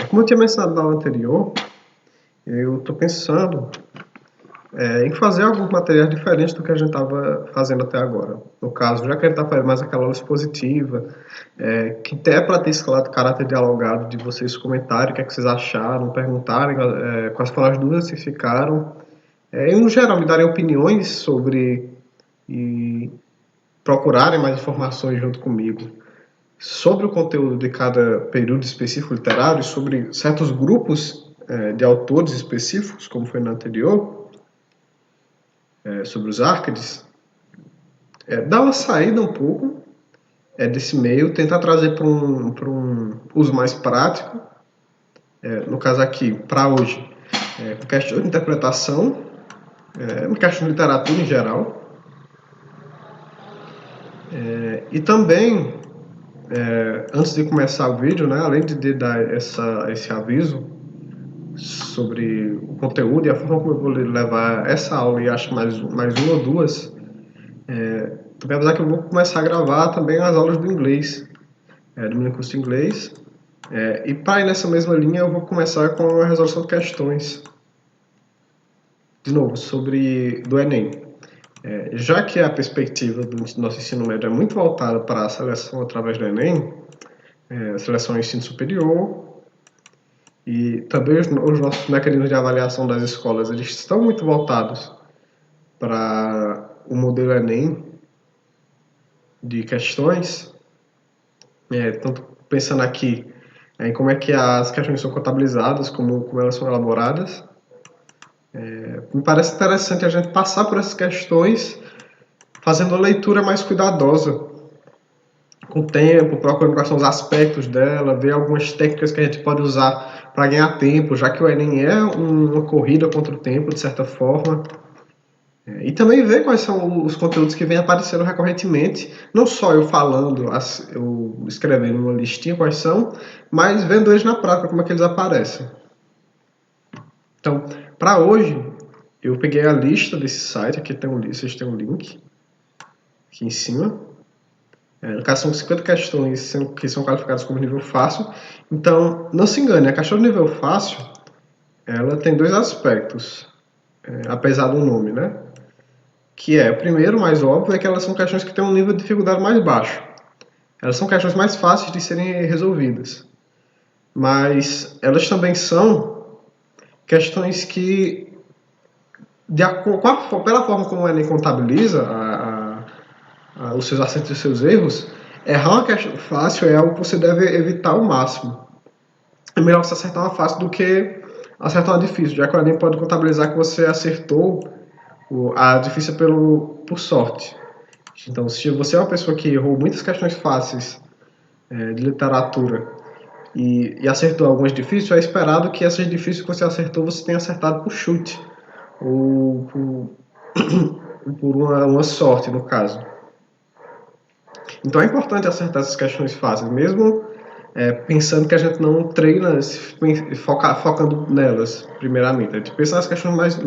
Como eu tinha mencionado na aula anterior, eu estou pensando em fazer alguns materiais diferentes do que a gente estava fazendo até agora. No caso, já que a gente está fazendo mais aquela aula expositiva, que é para ter esse caráter dialogado de vocês comentarem o que é que vocês acharam, perguntarem quais foram as dúvidas que ficaram, e no geral me darem opiniões sobre e procurarem mais informações junto comigo sobre o conteúdo de cada período específico literário, sobre certos grupos de autores específicos, como foi no anterior, sobre os Árcades, dar uma saída um pouco desse meio, tentar trazer para um uso mais prático, no caso aqui, para hoje, com questão de interpretação, questão de literatura em geral, e também, antes de começar o vídeo, né, além de dar esse aviso sobre o conteúdo e a forma como eu vou levar essa aula, e acho mais uma ou duas, também avisar que eu vou começar a gravar também as aulas do inglês, do meu curso de inglês, e para ir nessa mesma linha eu vou começar com a resolução de questões, de novo, do Enem. Já que a perspectiva do nosso ensino médio é muito voltada para a seleção através do Enem, a seleção ao ensino superior, e também os nossos mecanismos de avaliação das escolas, eles estão muito voltados para o modelo Enem de questões, tanto pensando aqui em como é que as questões são contabilizadas, como elas são elaboradas. Me parece interessante a gente passar por essas questões fazendo uma leitura mais cuidadosa, com o tempo, procurando quais são os aspectos dela, ver algumas técnicas que a gente pode usar para ganhar tempo, já que o Enem é uma corrida contra o tempo, de certa forma. E também ver quais são os conteúdos que vêm aparecendo recorrentemente, não só eu falando, eu escrevendo uma listinha quais são, mas vendo eles na prática, como é que eles aparecem. Então, para hoje, eu peguei a lista desse site, aqui vocês têm um link aqui em cima. No caso, são 50 questões que são qualificadas como nível fácil. Então, não se engane, a questão de nível fácil, ela tem dois aspectos, apesar do nome, né? Que o primeiro, mais óbvio, é que elas são questões que têm um nível de dificuldade mais baixo. Elas são questões mais fáceis de serem resolvidas. Mas elas também são questões que, pela forma como o Enem contabiliza os seus acertos e os seus erros, errar uma questão fácil é algo que você deve evitar ao máximo. É melhor você acertar uma fácil do que acertar uma difícil, já que o Enem pode contabilizar que você acertou a difícil por sorte. Então, se você é uma pessoa que errou muitas questões fáceis de literatura e acertou algumas difíceis, é esperado que essas difíceis que você acertou, você tenha acertado por chute, ou por uma sorte, no caso. Então é importante acertar essas questões fáceis, mesmo pensando que a gente não treina focando nelas, primeiramente. A gente pensa nas questões mais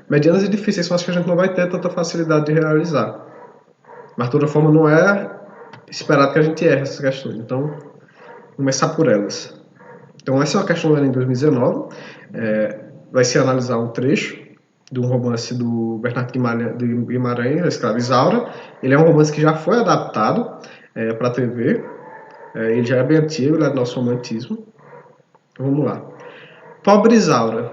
medianas e difíceis, são as que a gente não vai ter tanta facilidade de realizar. Mas, de toda forma, não é esperado que a gente erre essas questões. Então, começar por elas. Então, essa é uma questão do Enem 2019. Vai se analisar um trecho de um romance do Bernardo Guimarães, A Escrava Isaura. Ele é um romance que já foi adaptado para a TV. Ele já é bem antigo, ele é do nosso romantismo. Então, vamos lá. Pobre Isaura.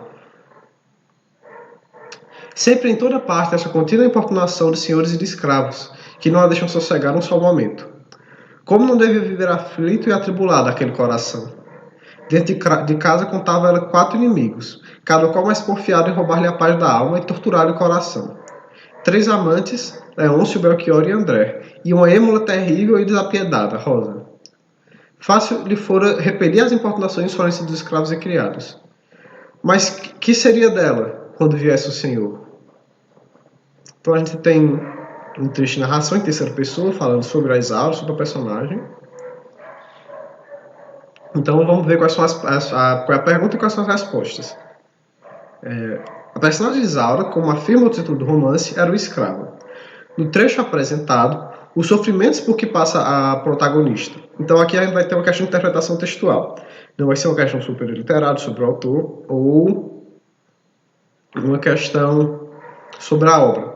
Sempre em toda parte essa contínua importunação de senhores e de escravos, que não a deixam sossegar um só momento. Como não devia viver aflito e atribulado aquele coração? Dentro de casa contava ela 4 inimigos, cada qual mais porfiado em roubar-lhe a paz da alma e torturar-lhe o coração. 3 amantes, Leôncio, Belchior e André, e uma êmula terrível e desapiedada, Rosa. Fácil lhe fora repelir as importunações fornecidas dos escravos e criados. Mas que seria dela quando viesse o Senhor? Então a gente tem um trecho de narração em terceira pessoa, falando sobre a Isaura, sobre a personagem. Então vamos ver quais são qual é a pergunta e quais são as respostas. A personagem de Isaura, como afirma o título do romance, era o escravo. No trecho apresentado, os sofrimentos por que passa a protagonista. Então aqui a gente vai ter uma questão de interpretação textual. Não vai ser uma questão super literária sobre o autor ou uma questão sobre a obra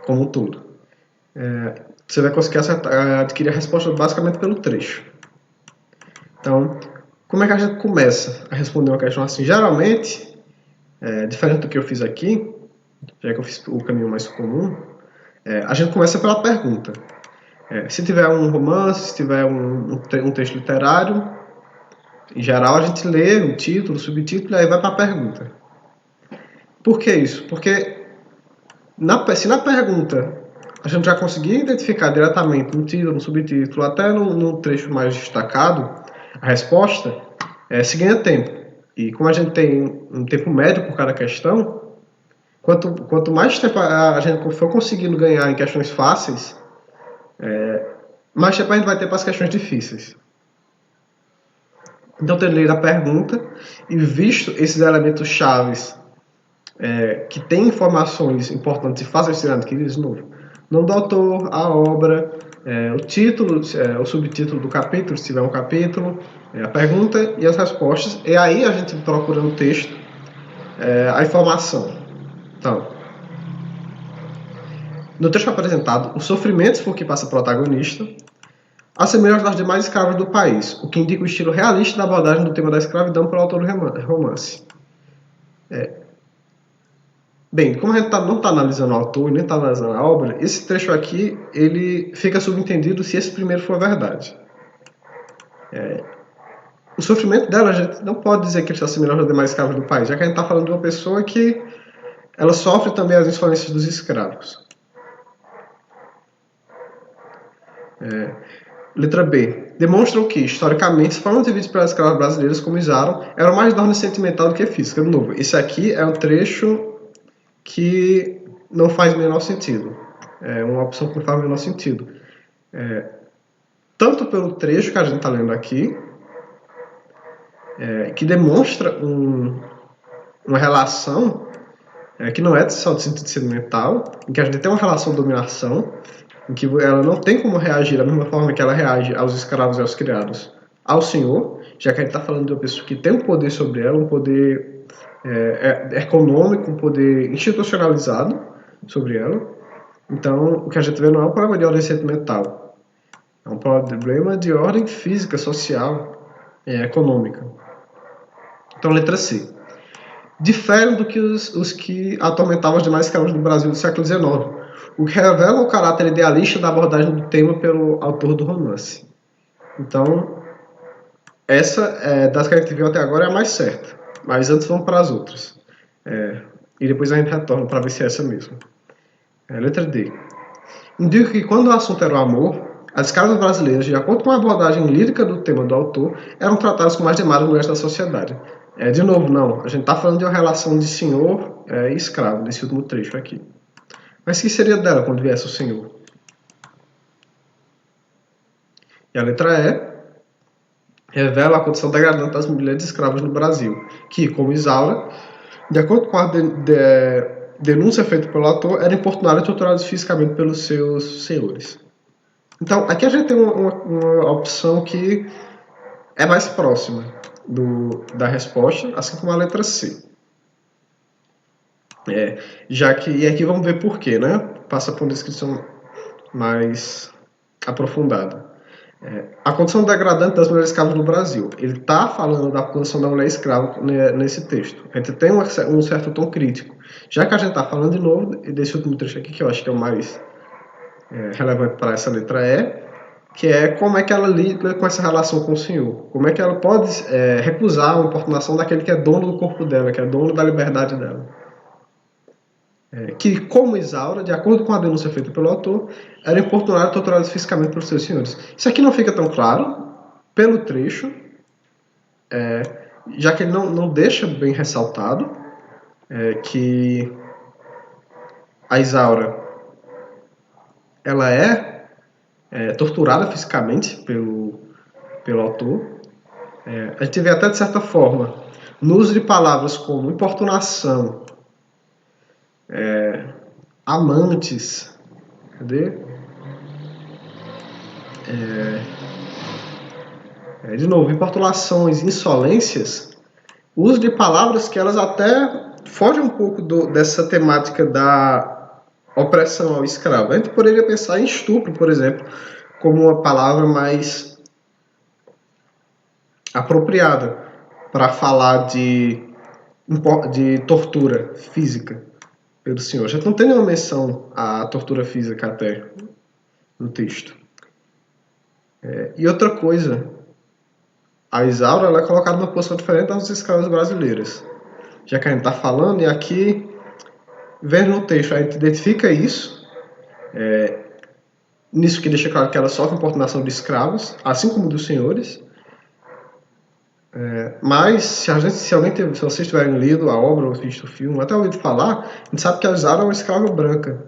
como um todo. Você vai conseguir adquirir a resposta basicamente pelo trecho. Então, como é que a gente começa a responder uma questão assim? Geralmente, diferente do que eu fiz aqui, já que eu fiz o caminho mais comum, a gente começa pela pergunta. Se tiver um romance, se tiver um texto literário, em geral a gente lê o título, o subtítulo, e aí vai para a pergunta. Por que isso? Porque se na pergunta a gente já conseguir identificar diretamente no título, no subtítulo, até no trecho mais destacado, a resposta, se ganha tempo. E como a gente tem um tempo médio por cada questão, quanto mais tempo a gente for conseguindo ganhar em questões fáceis, mais tempo a gente vai ter para as questões difíceis. Então, ter lido a pergunta e visto esses elementos chaves que têm informações importantes e fáceis de serem adquiridos, de novo, nome do autor, a obra, o título, o subtítulo do capítulo, se tiver um capítulo, a pergunta e as respostas, e aí a gente procura no texto a informação. Então, no texto apresentado, os sofrimentos por que passa o protagonista assemelham das demais escravas do país, o que indica o estilo realista da abordagem do tema da escravidão pelo autor do romance. Bem, como a gente não está analisando o autor, nem está analisando a obra, esse trecho aqui ele fica subentendido se esse primeiro for verdade. O sofrimento dela, a gente não pode dizer que ele se assemelha aos demais escravos do país, já que a gente está falando de uma pessoa que ela sofre também as influências dos escravos. Letra B. Demonstram que, historicamente, os formas de vida pelas escravas brasileiras como Isaura eram mais de ordem sentimental do que física. De novo, esse aqui é um trecho que não faz o menor sentido. É uma opção que não faz o menor sentido. Tanto pelo trecho que a gente está lendo aqui, que demonstra uma relação que não é só de sentido sentimental, em que a gente tem uma relação de dominação, em que ela não tem como reagir da mesma forma que ela reage aos escravos e aos criados ao senhor, já que a gente está falando de uma pessoa que tem um poder sobre ela, um poder econômico, um poder institucionalizado sobre ela. Então, o que a gente vê não é um problema de ordem sentimental, é um problema de ordem física, social e econômica. Então, letra C. Diferem do que os que atormentavam os demais escravos do Brasil do século XIX, o que revela o caráter idealista da abordagem do tema pelo autor do romance. Então, essa das que a gente viu até agora é a mais certa, mas antes vamos para as outras. E depois a gente retorna para ver se é essa mesmo. Letra D. Indica que quando o assunto era o amor, as escravas brasileiras, de acordo com a abordagem lírica do tema do autor, eram tratadas com mais demais mulheres da sociedade. De novo, não. A gente está falando de uma relação de senhor e escravo, desse último trecho aqui. Mas o que seria dela quando viesse o senhor? E a letra E revela a condição degradante das mulheres escravas no Brasil, que, como Isaura, de acordo com a denúncia feita pelo autor, eram importunadas e torturadas fisicamente pelos seus senhores. Então, aqui a gente tem uma opção que é mais próxima da resposta, assim como a letra C. E aqui vamos ver por quê, né? Passa por uma descrição mais aprofundada. A condição degradante das mulheres escravas no Brasil. Ele está falando da condição da mulher escrava nesse texto. A gente tem um certo tom crítico. Já que a gente está falando de novo desse último trecho aqui, que eu acho que é o mais relevante para essa letra E, que é como é que ela lida com essa relação com o Senhor. Como é que ela pode recusar a importunação daquele que é dono do corpo dela, que é dono da liberdade dela. Que, como Isaura, de acordo com a denúncia feita pelo autor, eram importunadas e torturadas fisicamente pelos seus senhores. Isso aqui não fica tão claro pelo trecho, já que ele não deixa bem ressaltado que a Isaura ela é torturada fisicamente pelo autor. A gente vê até, de certa forma, no uso de palavras como importunação, amantes, cadê? De novo, importulações, insolências, uso de palavras que elas até fogem um pouco dessa temática da opressão ao escravo. A gente poderia pensar em estupro, por exemplo, como uma palavra mais apropriada para falar de tortura física pelo senhor. Já não tem nenhuma menção à tortura física até no texto. E outra coisa, a Isaura ela é colocada numa posição diferente das escravas brasileiras. Já que a gente está falando, e aqui, vendo no texto, a gente identifica isso, nisso que deixa claro que ela sofre importunação de escravos, assim como dos senhores. Mas, se vocês tiverem lido a obra ou visto o filme, até ouvido falar, a gente sabe que a Isaura é uma escrava branca.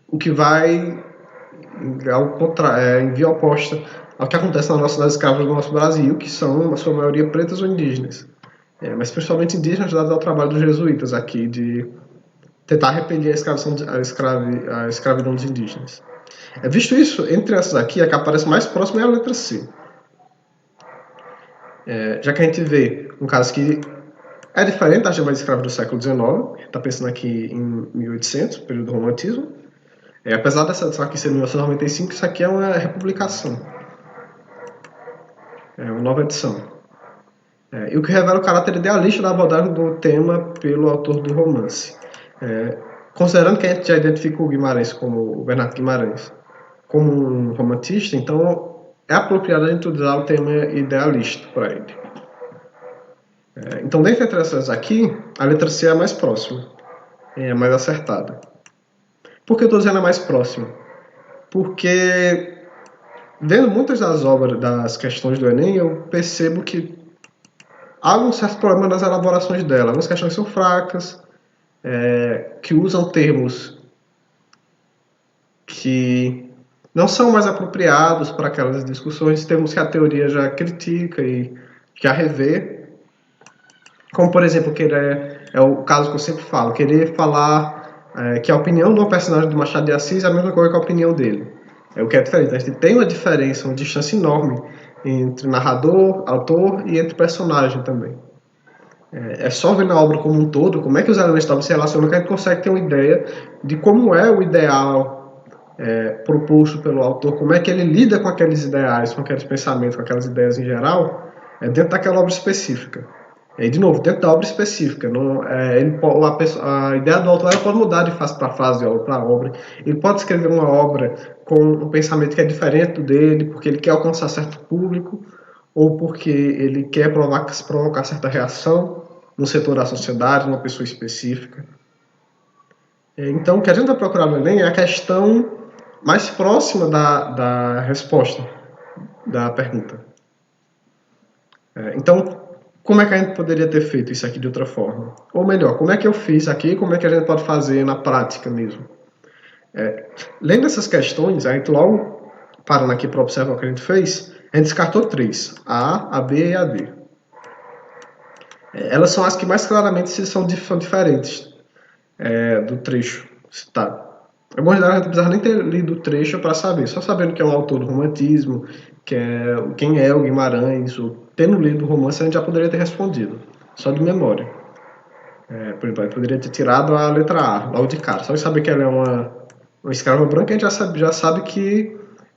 O que vai em via oposta ao que acontece nas nossas escravas do nosso Brasil, que são, na sua maioria, pretas ou indígenas. Mas principalmente indígenas, dados ao trabalho dos jesuítas aqui, de tentar repelir a escravidão dos indígenas. Visto isso, entre essas aqui, a que aparece mais próxima é a letra C. Já que a gente vê um caso que é diferente das demais escravas do século XIX, está pensando aqui em 1800, período do romantismo. Apesar dessa aqui ser 1995, isso aqui é uma republicação. É uma nova edição. E o que revela o caráter idealista da abordagem do tema pelo autor do romance. Considerando que a gente já identifica o Guimarães o Bernardo Guimarães como um romantista, então é apropriado a gente usar o tema idealista para ele. Então, dentre essas aqui, a letra C é a mais próxima, é a mais acertada. Por que eu estou dizendo a mais próxima? Porque, vendo muitas das obras, das questões do Enem, eu percebo que há um certo problema nas elaborações dela. Algumas questões são fracas, que usam termos que não são mais apropriados para aquelas discussões, termos que a teoria já critica e já revê. Como, por exemplo, é o caso que eu sempre falo, querer falar que a opinião do personagem do Machado de Assis é a mesma coisa que a opinião dele. O que é diferente. A gente tem uma diferença, uma distância enorme entre narrador, autor e entre personagem também. É só ver na obra como um todo, como é que os elementos da obra se relacionam, que a gente consegue ter uma ideia de como é o ideal proposto pelo autor, como é que ele lida com aqueles ideais, com aqueles pensamentos, com aquelas ideias em geral, dentro daquela obra específica. E, de novo, dentro da obra específica. Não, a ideia do autor pode mudar de fase para fase, de obra para obra. Ele pode escrever uma obra com um pensamento que é diferente do dele, porque ele quer alcançar certo público, ou porque ele quer provocar certa reação no setor da sociedade, numa pessoa específica. Então, o que a gente vai procurar no Enem é a questão mais próxima da resposta da pergunta. Então, como é que a gente poderia ter feito isso aqui de outra forma? Ou melhor, como é que eu fiz aqui e como é que a gente pode fazer na prática mesmo? Lendo essas questões, a gente logo, parando aqui para observar o que a gente fez, a gente descartou 3, a B e a D. Elas são as que mais claramente são diferentes do trecho citado. É bom a gente não precisava nem ter lido o trecho para saber, só sabendo que é um autor do romantismo, quem é o Guimarães, ou tendo lido o romance, a gente já poderia ter respondido, só de memória. Por exemplo, a gente poderia ter tirado a letra A, logo de cara, só de saber que ela é uma escrava branca, a gente já sabe que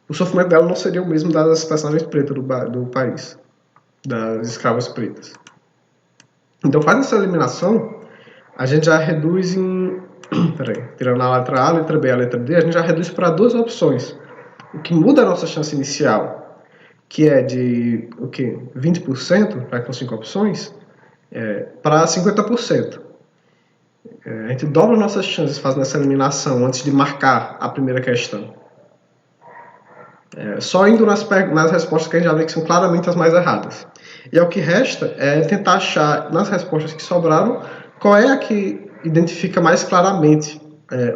o sofrimento dela não seria o mesmo das personagens pretas do país, das escravas pretas. Então, faz essa eliminação, a gente já reduz em... tirando a letra A, a letra B e a letra D, a gente já reduz para 2 opções. O que muda a nossa chance inicial, que é de 20%, já que são 5 opções, para 50%. A gente dobra nossas chances fazendo essa eliminação antes de marcar a primeira questão. Só indo nas respostas que a gente já vê que são claramente as mais erradas. E o que resta é tentar achar, nas respostas que sobraram, qual é a que identifica mais claramente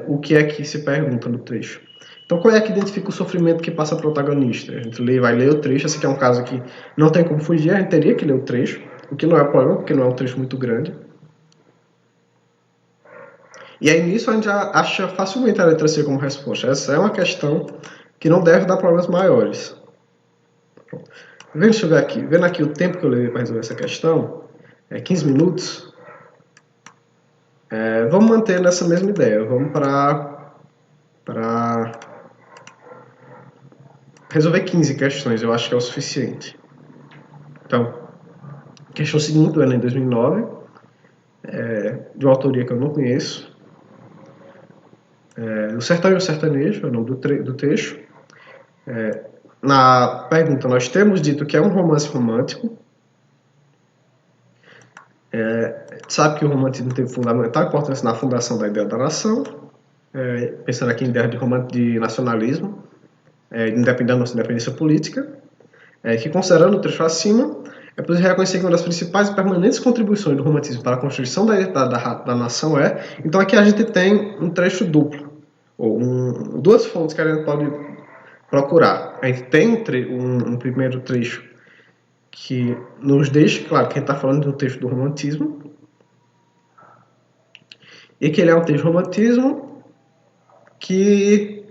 o que é que se pergunta no trecho. Então, qual é a que identifica o sofrimento que passa o protagonista? A gente vai ler o trecho, esse aqui é um caso que não tem como fugir, a gente teria que ler o trecho, o que não é problema, porque não é um trecho muito grande. E aí, nisso, a gente já acha facilmente a letra C como resposta. Essa é uma questão que não deve dar problemas maiores. Deixa eu ver aqui. Vendo aqui o tempo que eu levei para resolver essa questão, 15 minutos. Vamos manter nessa mesma ideia. Vamos para resolver 15 questões, eu acho que é o suficiente. Então, questão seguinte, do Enem 2009, de uma autoria que eu não conheço. O Sertão e o Sertanejo é o nome do trecho. Na pergunta, nós temos dito que é um romance romântico. Sabe que o romantismo teve fundamental importância na fundação da ideia da nação, pensando aqui em ideia de nacionalismo, da nossa independência política, que considerando o trecho acima, é possível reconhecer que uma das principais e permanentes contribuições do romantismo para a constituição da identidade da nação então aqui a gente tem um trecho duplo, ou duas fontes que a gente pode procurar. A gente tem um primeiro trecho que nos deixa claro que a gente está falando do texto do romantismo, e que ele é um texto de romantismo que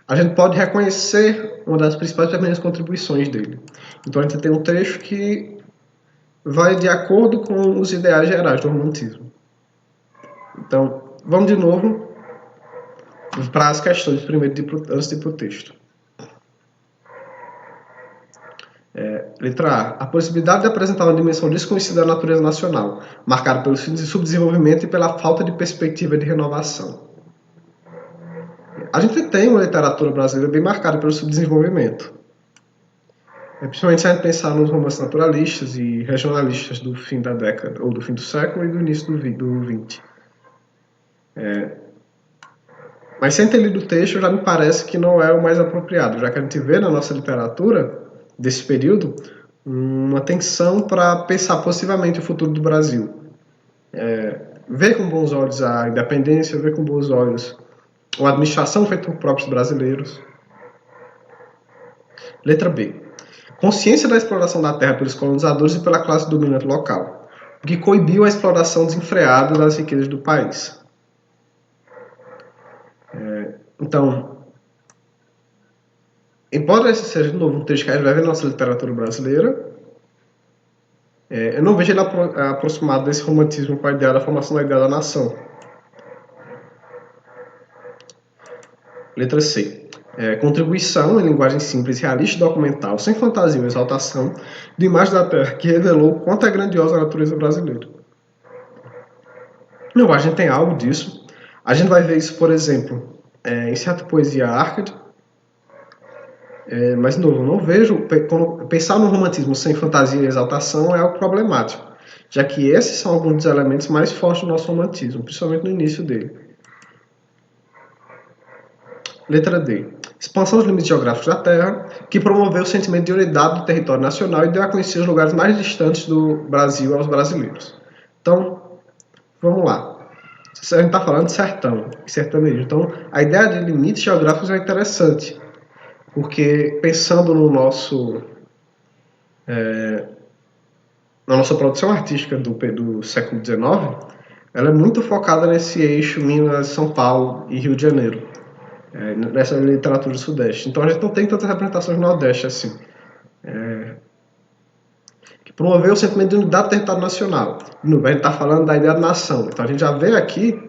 a gente pode reconhecer uma das principais primeiras contribuições dele. Então a gente tem um trecho que vai de acordo com os ideais gerais do romantismo. Então, vamos de novo para as questões primeiro antes de ir para o texto. Letra A. A possibilidade de apresentar uma dimensão desconhecida da natureza nacional, marcada pelo subdesenvolvimento e pela falta de perspectiva de renovação. A gente tem uma literatura brasileira bem marcada pelo subdesenvolvimento. Principalmente se a gente pensar nos romances naturalistas e regionalistas do fim da década, ou do fim do século e do início do XX. Mas sem ter lido o texto, já me parece que não é o mais apropriado, já que a gente vê na nossa literatura, desse período, uma tensão para pensar possivelmente o futuro do Brasil. Ver com bons olhos a independência, ver com bons olhos a administração feita por próprios brasileiros. Letra B. Consciência da exploração da terra pelos colonizadores e pela classe dominante local, o que coibiu a exploração desenfreada das riquezas do país. Então, embora esse seja, de novo, um texto que a gente vai ver na nossa literatura brasileira, eu não vejo ele aproximado desse romantismo com a ideia da formação da ideia da nação. Letra C. Contribuição em linguagem simples, realista e documental, sem fantasia ou exaltação, de imagem da terra que revelou quanto é grandiosa a natureza brasileira. Não, a gente tem algo disso. A gente vai ver isso, por exemplo, em certa poesia Arcade. Mas, de novo, eu não vejo... Pensar no romantismo sem fantasia e exaltação é algo problemático, já que esses são alguns dos elementos mais fortes do nosso romantismo, principalmente no início dele. Letra D. Expansão dos limites geográficos da Terra, que promoveu o sentimento de unidade do território nacional e deu a conhecer os lugares mais distantes do Brasil aos brasileiros. Então, vamos lá. A gente está falando de sertão e sertanejo. Então, a ideia de limites geográficos é interessante, porque pensando no na nossa produção artística do século XIX, ela é muito focada nesse eixo Minas, São Paulo e Rio de Janeiro, nessa literatura do Sudeste. Então a gente não tem tantas representações no Nordeste assim, que promoveu o sentimento de unidade do território nacional. A gente está falando da ideia de nação. Então a gente já vê aqui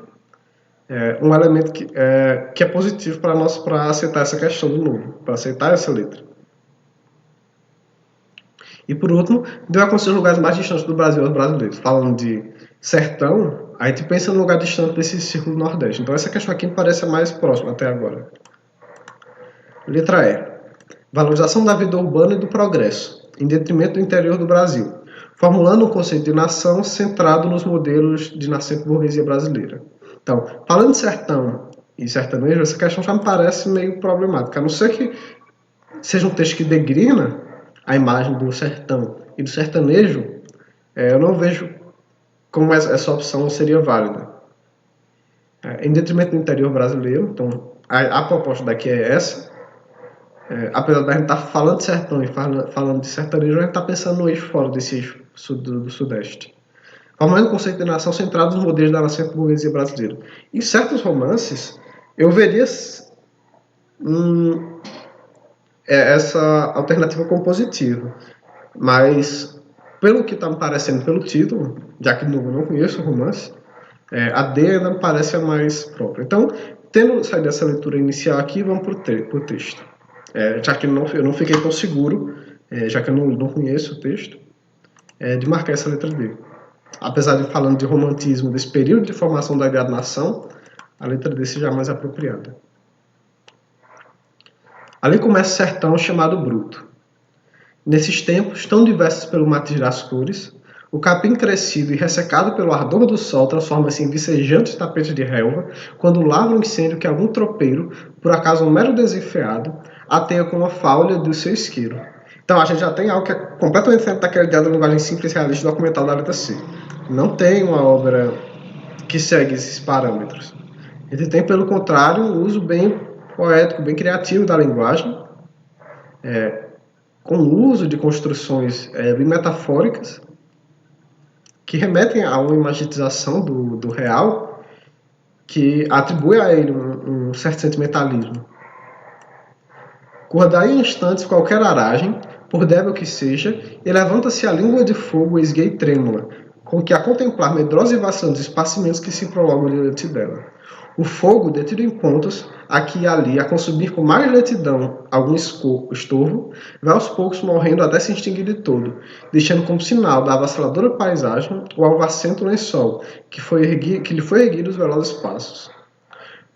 um elemento que é positivo para nós para aceitar essa questão de novo, para aceitar essa letra. E por último, deu a conhecer os lugares mais distantes do Brasil aos brasileiros. Falando de sertão, a gente pensa no lugar distante desse círculo nordeste. Então essa questão aqui me parece a mais próxima até agora. Letra E. Valorização da vida urbana e do progresso, em detrimento do interior do Brasil, formulando um conceito de nação centrado nos modelos de nascente burguesia brasileira. Então, falando de sertão e sertanejo, essa questão já me parece meio problemática, a não ser que seja um texto que degrina a imagem do sertão e do sertanejo, eu não vejo como essa opção seria válida. Em detrimento do interior brasileiro, então a proposta daqui é essa. Apesar da gente estar falando de sertão e falando de sertanejo, a gente está pensando no eixo fora desse eixo do Sudeste. Formando o conceito de nação centrado nos modelos da nascente burguesia brasileira. Em certos romances, eu veria é essa alternativa compositiva. Mas, pelo que está me parecendo pelo título, já que eu não conheço o romance, a D ainda me parece a mais própria. Então, tendo saído dessa leitura inicial aqui, vamos para o texto. Já que eu não fiquei tão seguro, já que eu não conheço o texto, de marcar essa letra D. Apesar de falando de romantismo, desse período de formação da nação, a letra D seja mais apropriada. Ali começa o sertão chamado Bruto. Nesses tempos, tão diversos pelo matiz das cores, o capim crescido e ressecado pelo ardor do sol transforma-se em vicejantes tapetes de relva quando lavra um incêndio que algum tropeiro, por acaso um mero desenfreado, ateia com uma falha do seu isqueiro. Então a gente já tem algo que é completamente diferente daquela ideia da linguagem simples, realista documental da letra C. Não tem uma obra que segue esses parâmetros. Ele tem, pelo contrário, um uso bem poético, bem criativo da linguagem, com o uso de construções bem metafóricas, que remetem a uma imaginização do real, que atribui a ele um certo sentimentalismo. Cordaia em instantes qualquer aragem, por débil que seja, e levanta-se a língua de fogo esguia e trêmula, com que a contemplar medrosa e vacilante os espacimentos que se prolongam diante dela. O fogo, detido em pontos, aqui e ali, a consumir com mais lentidão algum estorvo, vai aos poucos morrendo até se extinguir de todo, deixando como sinal da avassaladora paisagem o alvacento lençol que lhe foi erguido os velozes passos.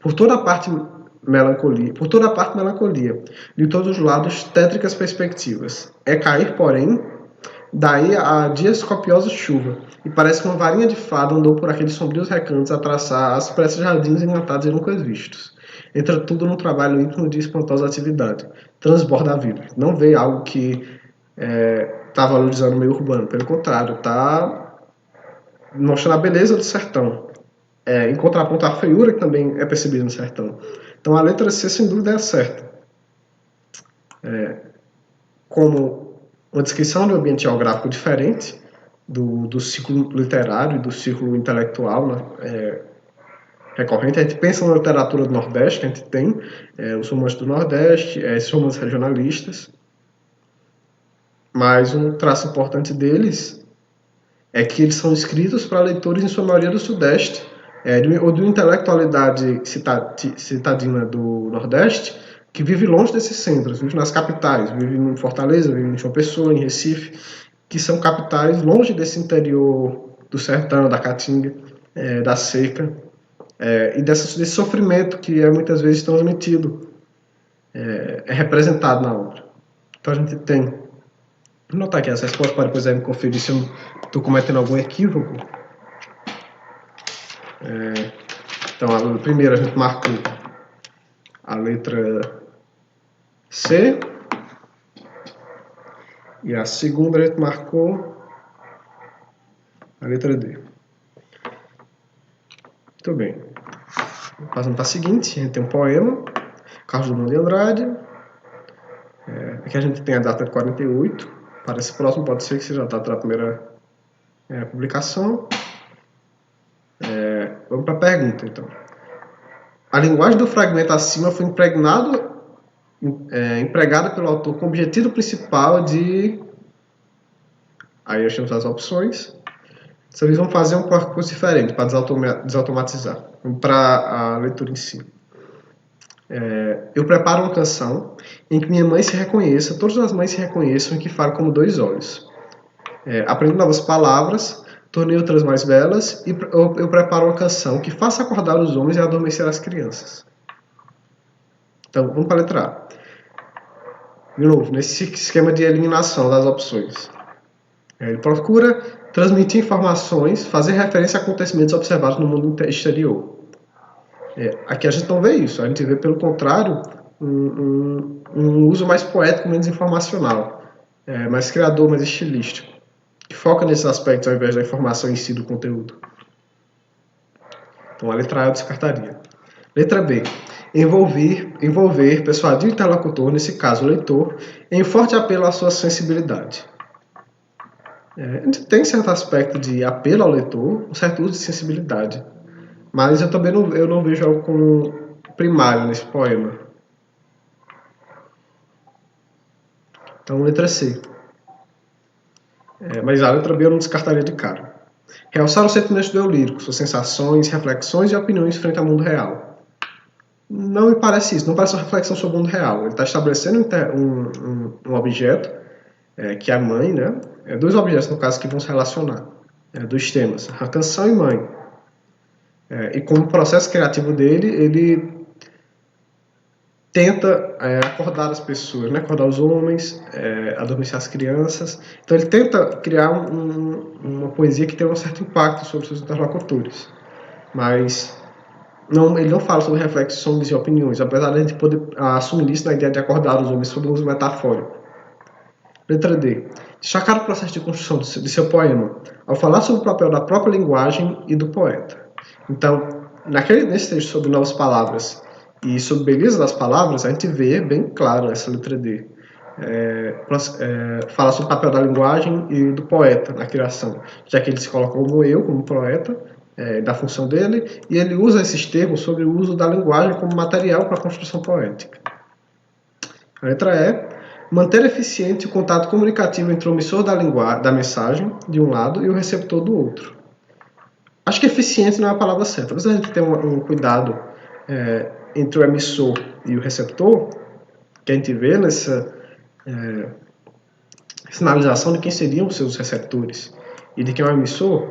Por toda parte melancolia, de todos os lados tétricas perspectivas. É cair, porém, daí a dias copiosa chuva, e parece que uma varinha de fada andou por aqueles sombrios recantos a traçar as pressas jardins encantados e nunca vistos. Entra tudo num trabalho íntimo de espantosa atividade. Transborda a vida. Não vê algo que está valorizando o meio urbano. Pelo contrário, está mostrando a beleza do sertão. Em contraponto à feiura que também é percebida no sertão. Então a letra C, sem dúvida, é certa. Como uma descrição de um ambiente geográfico diferente do ciclo literário e do ciclo intelectual, né, recorrente. A gente pensa na literatura do Nordeste, que a gente tem os romances do Nordeste, esses romances regionalistas, mas um traço importante deles é que eles são escritos para leitores, em sua maioria, do Sudeste, ou de uma intelectualidade citadina do Nordeste, que vive longe desses centros, vive nas capitais, vive em Fortaleza, vive em João Pessoa, em Recife, que são capitais longe desse interior do sertão, da caatinga, da seca, e desse sofrimento que é muitas vezes transmitido, é representado na obra. Então a gente tem. Vou notar aqui as respostas para depois me conferir se eu estou cometendo algum equívoco. Então, primeiro a gente marcou a letra C, e a segunda a gente marcou a letra D. Muito bem. Passando para a seguinte, a gente tem um poema, Carlos Drummond de Andrade. Aqui a gente tem a data de 48. Parece próximo, pode ser que seja a data da primeira publicação. Vamos para a pergunta, então. A linguagem do fragmento acima foi empregada pelo autor com o objetivo principal de... Aí nós temos as opções. Então, eles vão fazer um percurso diferente para desautomatizar. Vamos para a leitura em si. Eu preparo uma canção em que minha mãe se reconheça, todas as mães se reconheçam e que falam como dois olhos. Aprendo novas palavras, tornei outras mais belas e eu preparo uma canção que faça acordar os homens e adormecer as crianças. Então, vamos para a letra A. De novo, nesse esquema de eliminação das opções. Ele procura transmitir informações, fazer referência a acontecimentos observados no mundo exterior. Aqui a gente não vê isso, a gente vê, pelo contrário, um uso mais poético, menos informacional, mais criador, mais estilístico, que foca nesses aspectos ao invés da informação em si do conteúdo. Então a letra A eu descartaria. Letra B. Envolver, persuadir o interlocutor, nesse caso o leitor, em forte apelo à sua sensibilidade. A gente tem certo aspecto de apelo ao leitor, um certo uso de sensibilidade, mas eu também não vejo algo como primário nesse poema. Então, letra C. Mas a letra B eu não descartaria de cara. Realçar os sentimentos do eu lírico, suas sensações, reflexões e opiniões frente ao mundo real. Não me parece isso, não parece uma reflexão sobre o mundo real. Ele está estabelecendo um objeto, que é a mãe, né? Dois objetos, no caso, que vão se relacionar. Dois temas, a canção e mãe. E como processo criativo dele, ele tenta acordar as pessoas, né? Acordar os homens, adormecer as crianças. Então ele tenta criar uma poesia que tenha um certo impacto sobre seus interlocutores. Mas ele não fala sobre reflexões e opiniões, apesar de a gente poder assumir isso na ideia de acordar os homens sob o uso metafórico. Letra D. Destacar o processo de construção de seu poema, ao falar sobre o papel da própria linguagem e do poeta. Então, nesse texto sobre novas palavras e sobre beleza das palavras, a gente vê bem claro essa letra D. Fala sobre o papel da linguagem e do poeta na criação, já que ele se coloca como eu, como poeta, da função dele, e ele usa esses termos sobre o uso da linguagem como material para a construção poética. A letra E. Manter eficiente o contato comunicativo entre o emissor da mensagem, de um lado, e o receptor do outro. Acho que eficiente não é a palavra certa, mas a gente tem um cuidado entre o emissor e o receptor, que a gente vê nessa sinalização de quem seriam os seus receptores e de quem é o emissor.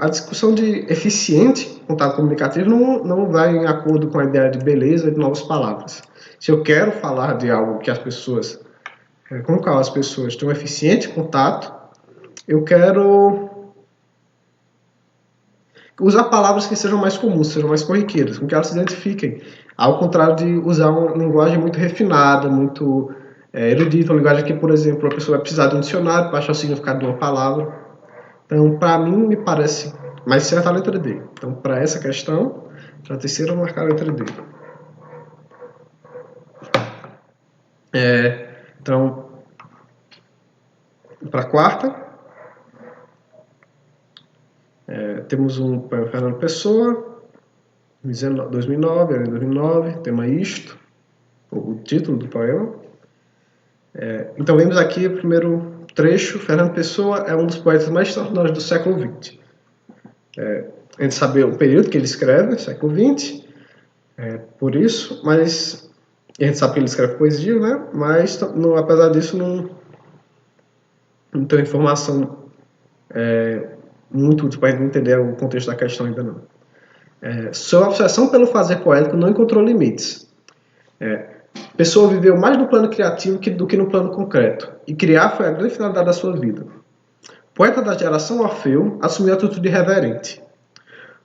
A discussão de eficiente contato comunicativo não vai em acordo com a ideia de beleza e de novas palavras. Se eu quero falar de algo que as pessoas, com o qual as pessoas têm um eficiente contato, eu quero usar palavras que sejam mais comuns, sejam mais corriqueiras, com que elas se identifiquem, ao contrário de usar uma linguagem muito refinada, muito erudita, uma linguagem que, por exemplo, a pessoa vai precisar de um dicionário para achar o significado de uma palavra. Então, para mim, me parece mais certa a letra D. Então, para essa questão, para a terceira, eu vou marcar a letra D. Então, para a quarta, temos um poema Fernando Pessoa, 2009, tema Isto, o título do poema. Então, vemos aqui o primeiro trecho. Fernando Pessoa é um dos poetas mais extraordinários do século XX. A gente sabe o período que ele escreve, século XX, por isso, mas a gente sabe que ele escreve poesia, né? Mas, apesar disso, não tem informação muito útil para a gente entender o contexto da questão ainda não. Sua obsessão pelo fazer poético não encontrou limites. Pessoa viveu mais no plano criativo do que no plano concreto, e criar foi a grande finalidade da sua vida. Poeta da geração Orfeu, assumiu a atitude irreverente.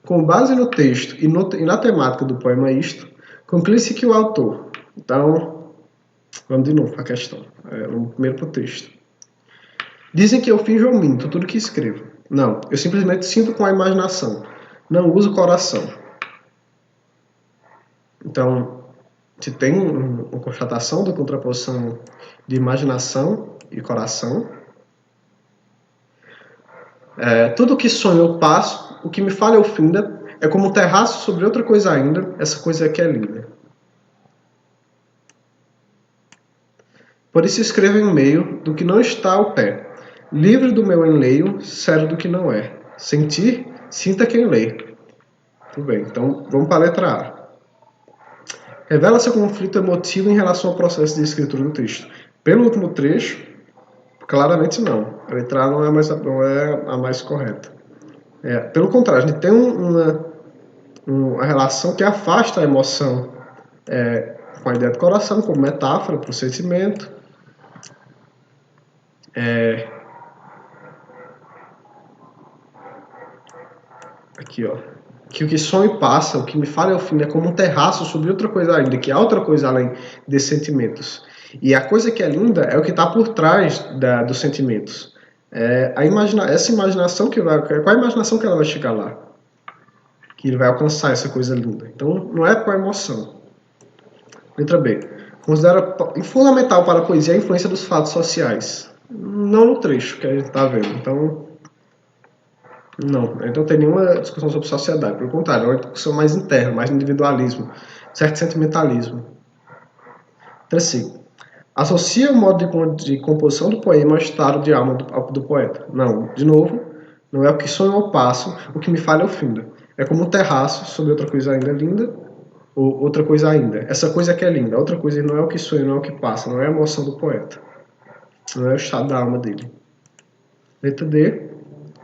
Com base no texto e na temática do poema Isto, conclui-se que o autor... Então, vamos de novo para a questão. Vamos primeiro para o texto. Dizem que eu finjo ou minto tudo que escrevo. Não, eu simplesmente sinto com a imaginação. Não uso o coração. Então, se tem uma constatação da contraposição de imaginação e coração. Tudo que sonho eu passo, o que me fala eu finda, é como um terraço sobre outra coisa ainda, essa coisa aqui é linda. Por isso escrevo em meio do que não está ao pé, livre do meu enleio, sério do que não é. Sentir, sinta quem lê. Tudo bem, então vamos para a letra A. Revela seu conflito emotivo em relação ao processo de escritura do texto. Pelo último trecho, claramente não. A letra A não é a mais correta. Pelo contrário, a gente tem uma relação que afasta a emoção com a ideia do coração, como metáfora para o sentimento. Aqui, ó. Que o que sonho passa, o que me fala é o fim, é como um terraço sobre outra coisa ainda, que há outra coisa além desses sentimentos. E a coisa que é linda é o que está por trás dos sentimentos. Essa imaginação qual a imaginação que ela vai chegar lá? Que ele vai alcançar essa coisa linda. Então, não é com a emoção. Letra B. Considera fundamental para a poesia a influência dos fatos sociais. Não no trecho que a gente está vendo. Então, não tem nenhuma discussão sobre sociedade. Pelo contrário, é uma discussão mais interna, mais individualismo, certo sentimentalismo. Terceiro. associa o modo de composição do poema ao estado de alma do poeta. Não, de novo, não é o que sonho ou passo, o que me falha ou finda. É como um terraço sobre outra coisa ainda linda, ou outra coisa ainda. Essa coisa que é linda, outra coisa não é o que sonho, não é o que passa, não é a emoção do poeta. Não é o estado da alma dele. Letra D.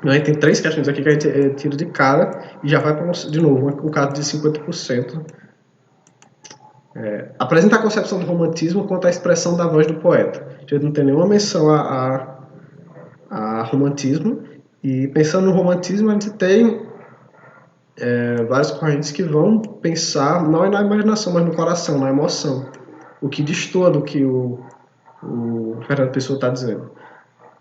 Aí tem 3 questões aqui que a gente tira de cara e já vai para, de novo, um caso de 50%. Apresenta a concepção do romantismo quanto à expressão da voz do poeta. A gente não tem nenhuma menção a romantismo. E pensando no romantismo, a gente tem várias correntes que vão pensar não na imaginação, mas no coração, na emoção. O que destoa do que o Fernando Pessoa está dizendo.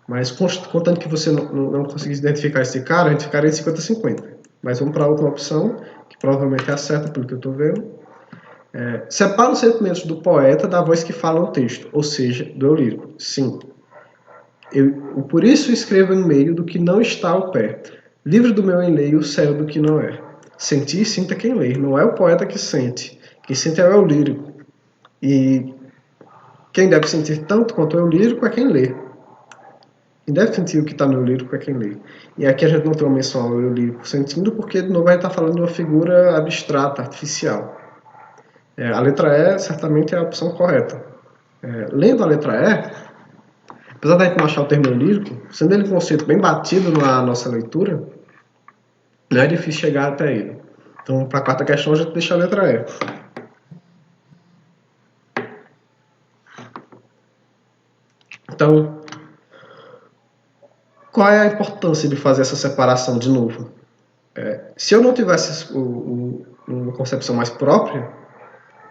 Mas contando que você não conseguisse identificar esse cara, a gente ficaria em 50-50. Mas vamos para a última opção, que provavelmente é a certa, pelo que eu estou vendo. Separa os sentimentos do poeta da voz que fala no texto, ou seja, do eu lírico. Sim. Por isso escrevo em meio do que não está ao pé. Livre do meu enleio, céu do que não é. Sentir, sinta quem lê. Não é o poeta que sente. Quem sente é o eu lírico. E quem deve sentir tanto quanto o eu lírico é quem lê. Quem deve sentir o que está no eu lírico é quem lê. E aqui a gente não tem uma menção ao eu lírico sentindo, porque de novo a gente está falando de uma figura abstrata, artificial. A letra E certamente é a opção correta. Lendo a letra E, apesar da gente não achar o termo lírico, sendo ele um conceito bem batido na nossa leitura, não é difícil chegar até ele. Então, para a quarta questão, a gente deixa a letra E. Então, qual é a importância de fazer essa separação de novo? Se eu não tivesse uma concepção mais própria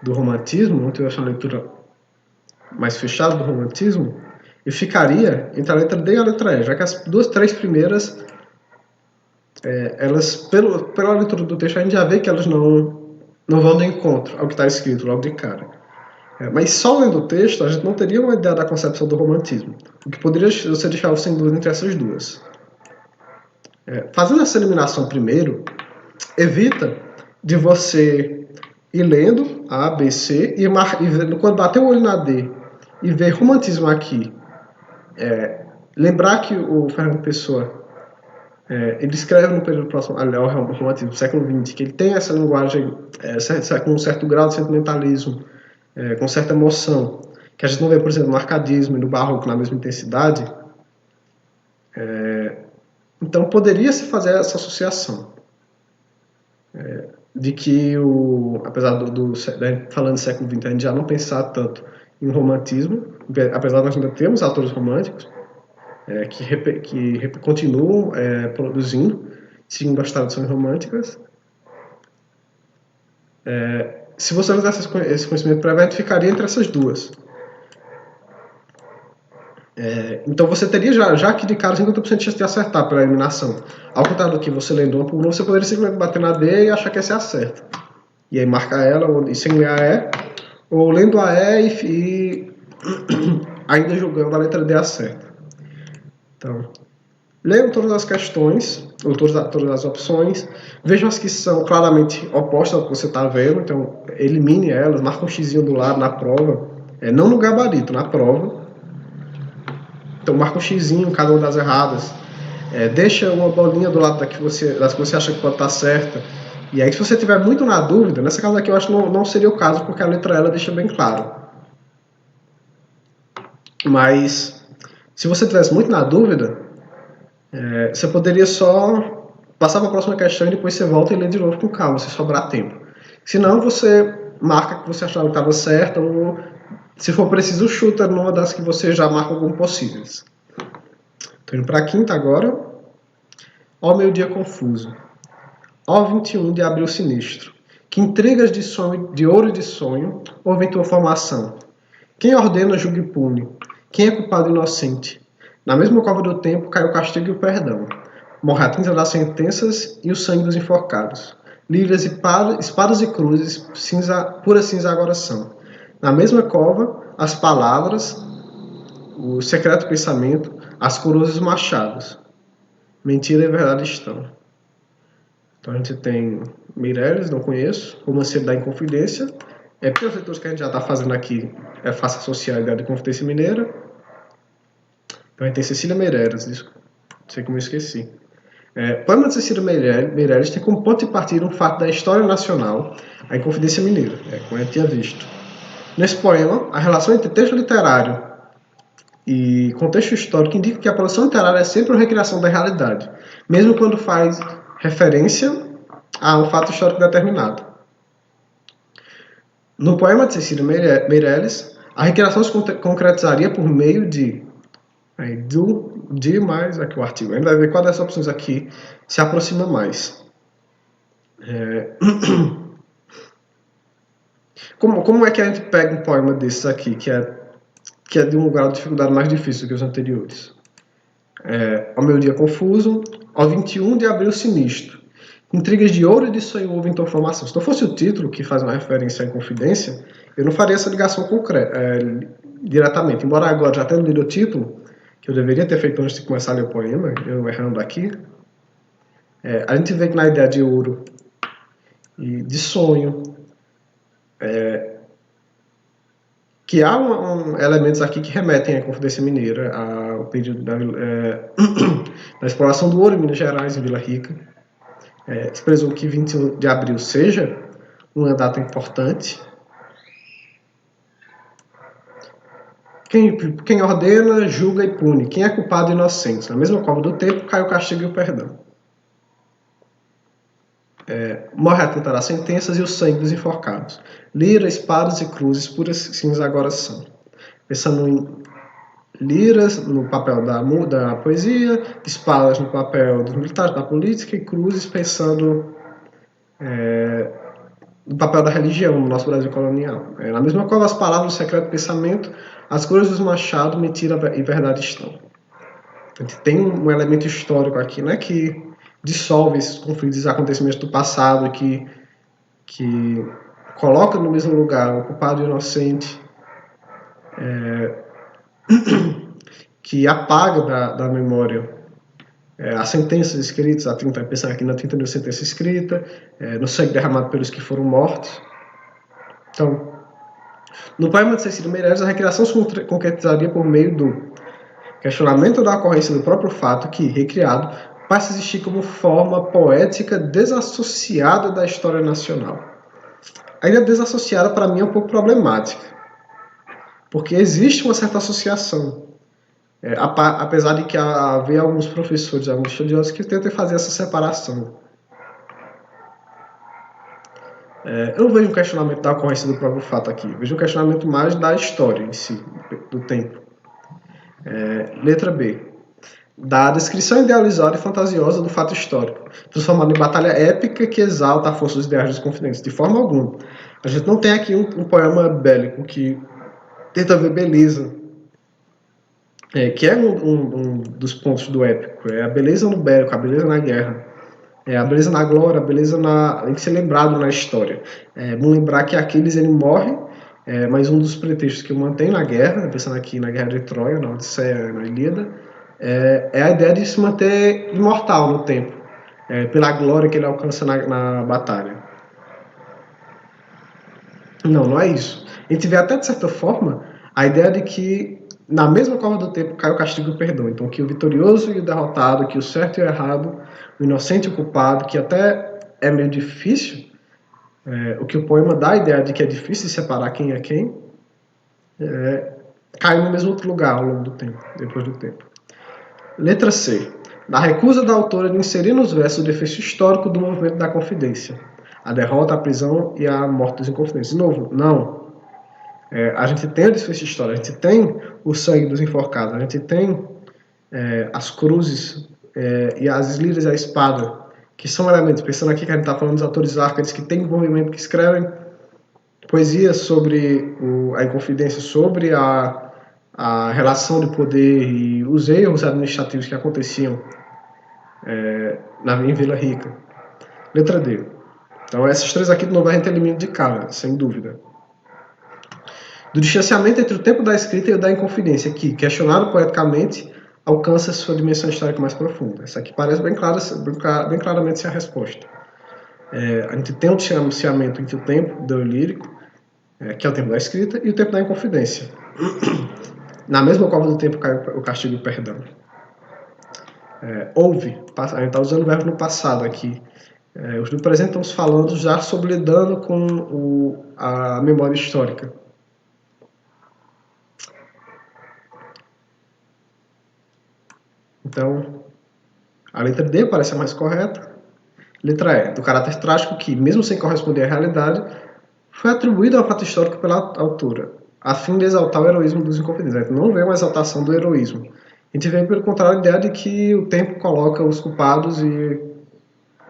do romantismo, não tivesse uma leitura mais fechada do romantismo, eu ficaria entre a letra D e a letra E, já que as 3 primeiras, elas, pela leitura do texto, a gente já vê que elas não vão de encontro ao que está escrito logo de cara. Mas só lendo o texto, a gente não teria uma ideia da concepção do romantismo, o que poderia você deixar sem dúvida entre essas duas. Fazendo essa eliminação primeiro, evita de você ir lendo A, B, C e quando bater o olho na D e ver romantismo aqui, lembrar que o Fernando Pessoa ele escreve no período próximo ao romantismo do século XX, que ele tem essa linguagem com um certo grau de sentimentalismo, com certa emoção, que a gente não vê, por exemplo, no arcadismo e no barroco na mesma intensidade. Então poderia-se fazer essa associação de que, apesar falando do século XX, a gente já não pensar tanto em romantismo, apesar de nós ainda termos autores românticos que continuam produzindo, seguindo as tradições românticas. Se você usasse esse conhecimento prévio, a gente ficaria entre essas duas. Então você teria já aqui de cara 50% de chance de acertar pela eliminação. Ao contrário do que você lendo uma por uma, você poderia simplesmente bater na D e achar que essa é a certa. E aí marcar ela, e sem ler a E, ou lendo a E e ainda julgando a letra D a certa. Então, leiam todas as questões, ou todas as opções, vejam as que são claramente opostas ao que você está vendo, então elimine elas, marque um xizinho do lado na prova, não no gabarito, na prova. Então marca um xizinho em cada uma das erradas, deixa uma bolinha do lado das que você acha que pode estar certa, e aí se você tiver muito na dúvida, nessa casa aqui eu acho que não seria o caso, porque a letra ela deixa bem claro. Mas se você tivesse muito na dúvida, você poderia só passar para a próxima questão e depois você volta e lê de novo com calma, se sobrar tempo. Se não, você marca que você achava que estava certa, ou se for preciso, chuta numa das que você já marca como possíveis. Estou indo para a quinta agora. Ó meu dia confuso. Ó 21 de abril sinistro. Que intrigas de sonho, de ouro e de sonho, houve em tua formação. Quem ordena, julga e pune. Quem é culpado inocente? Na mesma cova do tempo cai o castigo e o perdão. Morre a tinta das sentenças e o sangue dos enforcados. Lírias e espadas e cruzes, pura cinza agora são. Na mesma cova, as palavras, o secreto pensamento, as coroas e os machados. Mentira e verdade estão. Então a gente tem Meirelles, não conheço, Romanceiro da Inconfidência, Pelos leituras que a gente já está fazendo aqui, é fácil associar a ideia de Confidência Mineira. Então a gente tem Cecília Meirelles, não sei como eu esqueci. Poema de Cecília Meirelles tem como ponto de partida um fato da história nacional, a Inconfidência Mineira, como a gente tinha visto. Nesse poema, a relação entre texto literário e contexto histórico indica que a produção literária é sempre uma recriação da realidade, mesmo quando faz referência a um fato histórico determinado. No poema de Cecília Meirelles, a recriação se concretizaria por meio de mais aqui o artigo. A gente vai ver qual dessas opções aqui se aproxima mais. Como é que a gente pega um poema desses aqui, que é de um grau de dificuldade mais difícil que os anteriores? Ao meu dia confuso, ao 21 de abril sinistro, intrigas de ouro e de sonho houve então formação. Se não fosse o título, que faz uma referência à Inconfidência, eu não faria essa ligação diretamente. Embora agora já tendo lido o título, que eu deveria ter feito antes de começar a ler o poema, eu errando aqui, a gente vê que na ideia de ouro e de sonho, que há elementos aqui que remetem à Confidência Mineira, ao período da exploração do ouro em Minas Gerais, em Vila Rica. Se presume que 21 de abril seja uma data importante. Quem ordena, julga e pune. Quem é culpado e inocente. Na mesma cova do tempo cai o castigo e o perdão. Morre a tentar as sentenças e o sangue dos enforcados. Lira, espadas e cruzes puras cinzas agora são. Pensando em liras no papel da poesia, espadas no papel dos militares, da política, e cruzes pensando no papel da religião no nosso Brasil colonial. Na mesma cova, as palavras do secreto pensamento, as cores dos machados, mentira e verdade estão. A gente tem um elemento histórico aqui, né, que dissolve esses conflitos e acontecimentos do passado, que coloca no mesmo lugar o culpado e o inocente, que apaga da memória as sentenças escritas, pensando aqui na tinta de sentença escrita, no sangue derramado pelos que foram mortos. Então, no poema de Cecília Meirelles, a recriação se concretizaria por meio do questionamento da ocorrência do próprio fato que, recriado, passa a existir como forma poética desassociada da história nacional. A ideia desassociada, para mim, é um pouco problemática, porque existe uma certa associação, apesar de que haver alguns professores, alguns estudiosos que tentam fazer essa separação. Eu não vejo um questionamento da ocorrência do próprio fato aqui, eu vejo um questionamento mais da história em si, do tempo. Letra B. Da descrição idealizada e fantasiosa do fato histórico, transformado em batalha épica que exalta a força dos ideais dos confidentes. De forma alguma. A gente não tem aqui um poema bélico que tenta ver beleza, que é um dos pontos do épico. É a beleza no bélico, a beleza na guerra. A beleza na glória, a beleza em ser lembrado na história. Vamos lembrar que Aquiles ele morre, mas um dos pretextos que o mantém na guerra, pensando aqui na Guerra de Troia, na Odisseia, na Ilíada, é a ideia de se manter imortal no tempo, pela glória que ele alcança na batalha. Não é isso. A gente vê até, de certa forma, a ideia de que na mesma cova do tempo cai o castigo e o perdão. Então, que o vitorioso e o derrotado, que o certo e o errado, o inocente e o culpado, que até é meio difícil, o que o poema dá a ideia de que é difícil separar quem é quem, cai no mesmo lugar ao longo do tempo, depois do tempo. Letra C. Da recusa da autora de inserir nos versos o defeito histórico do movimento da Confidência. A derrota, a prisão e a morte dos Inconfidentes. De novo, não. A gente tem o desfecho histórico, a gente tem o sangue dos enforcados, a gente tem as cruzes e as liras e a espada, que são elementos, pensando aqui que a gente está falando dos autores árcades que têm envolvimento, que escrevem poesia sobre a Inconfidência, sobre a relação de poder e os erros administrativos que aconteciam em Vila Rica. Letra D. Então, essas três aqui, de novo, a gente elimina de cara, sem dúvida. Do distanciamento entre o tempo da escrita e o da Inconfidência, que, questionado poeticamente, alcança sua dimensão histórica mais profunda. Essa aqui parece bem claramente ser a resposta. A gente tem um distanciamento entre o tempo do lírico que é o tempo da escrita, e o tempo da inconfidência. Na mesma cova do tempo cai o castigo e o perdão. Houve, a gente está usando o verbo no passado aqui. Os do presente estamos falando já sobre lidando com a memória histórica. Então, a letra D parece a mais correta. Letra E, do caráter trágico que, mesmo sem corresponder à realidade, foi atribuído ao fato histórico pela autora, a fim de exaltar o heroísmo dos inconfidentes. Não vê uma exaltação do heroísmo. A gente vê, pelo contrário, a ideia de que o tempo coloca os culpados e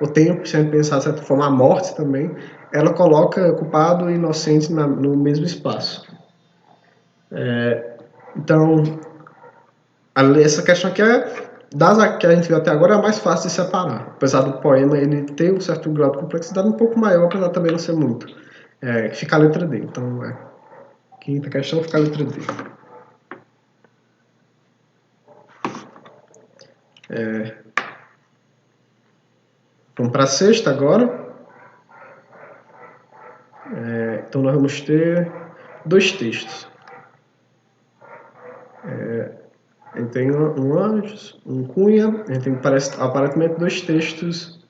o tempo, se a gente pensar de certa forma, a morte também, ela coloca culpado e inocente no mesmo espaço. Então, essa questão aqui das que a gente viu até agora, é a mais fácil de separar. Apesar do poema ele ter um certo grau de complexidade um pouco maior, apesar de também não ser muito. Fica a letra D. Então, quinta questão fica a letra D. Vamos para a sexta agora. Então, nós vamos ter dois textos. A gente tem um Anjos, um Cunha, a gente tem aparentemente dois textos,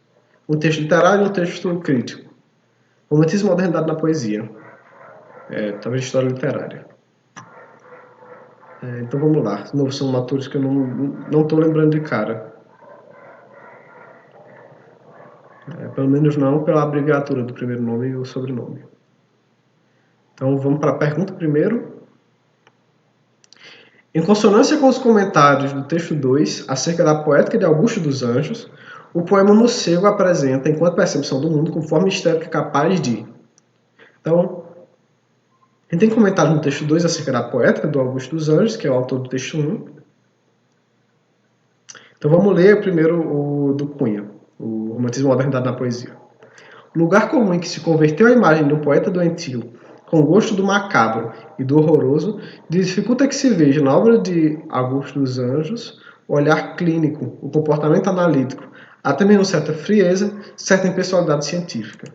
um texto literário e um texto crítico. Romantismo e modernidade na poesia. Talvez história literária. Então vamos lá. De novo, são autores que eu não estou lembrando de cara. Pelo menos não pela abreviatura do primeiro nome e o sobrenome. Então vamos para a pergunta primeiro. Em consonância com os comentários do texto 2, acerca da poética de Augusto dos Anjos, o poema Mocego apresenta, enquanto percepção do mundo, conforme histórico capaz de... Então, a gente tem comentários no texto 2 acerca da poética do Augusto dos Anjos, que é o autor do texto 1. Então vamos ler primeiro o do Cunha, o Romantismo e Modernidade na Poesia. O lugar comum em que se converteu a imagem de um poeta doentio, com gosto do macabro e do horroroso, dificulta que se veja na obra de Augusto dos Anjos o olhar clínico, o comportamento analítico, até mesmo certa frieza, certa impessoalidade científica.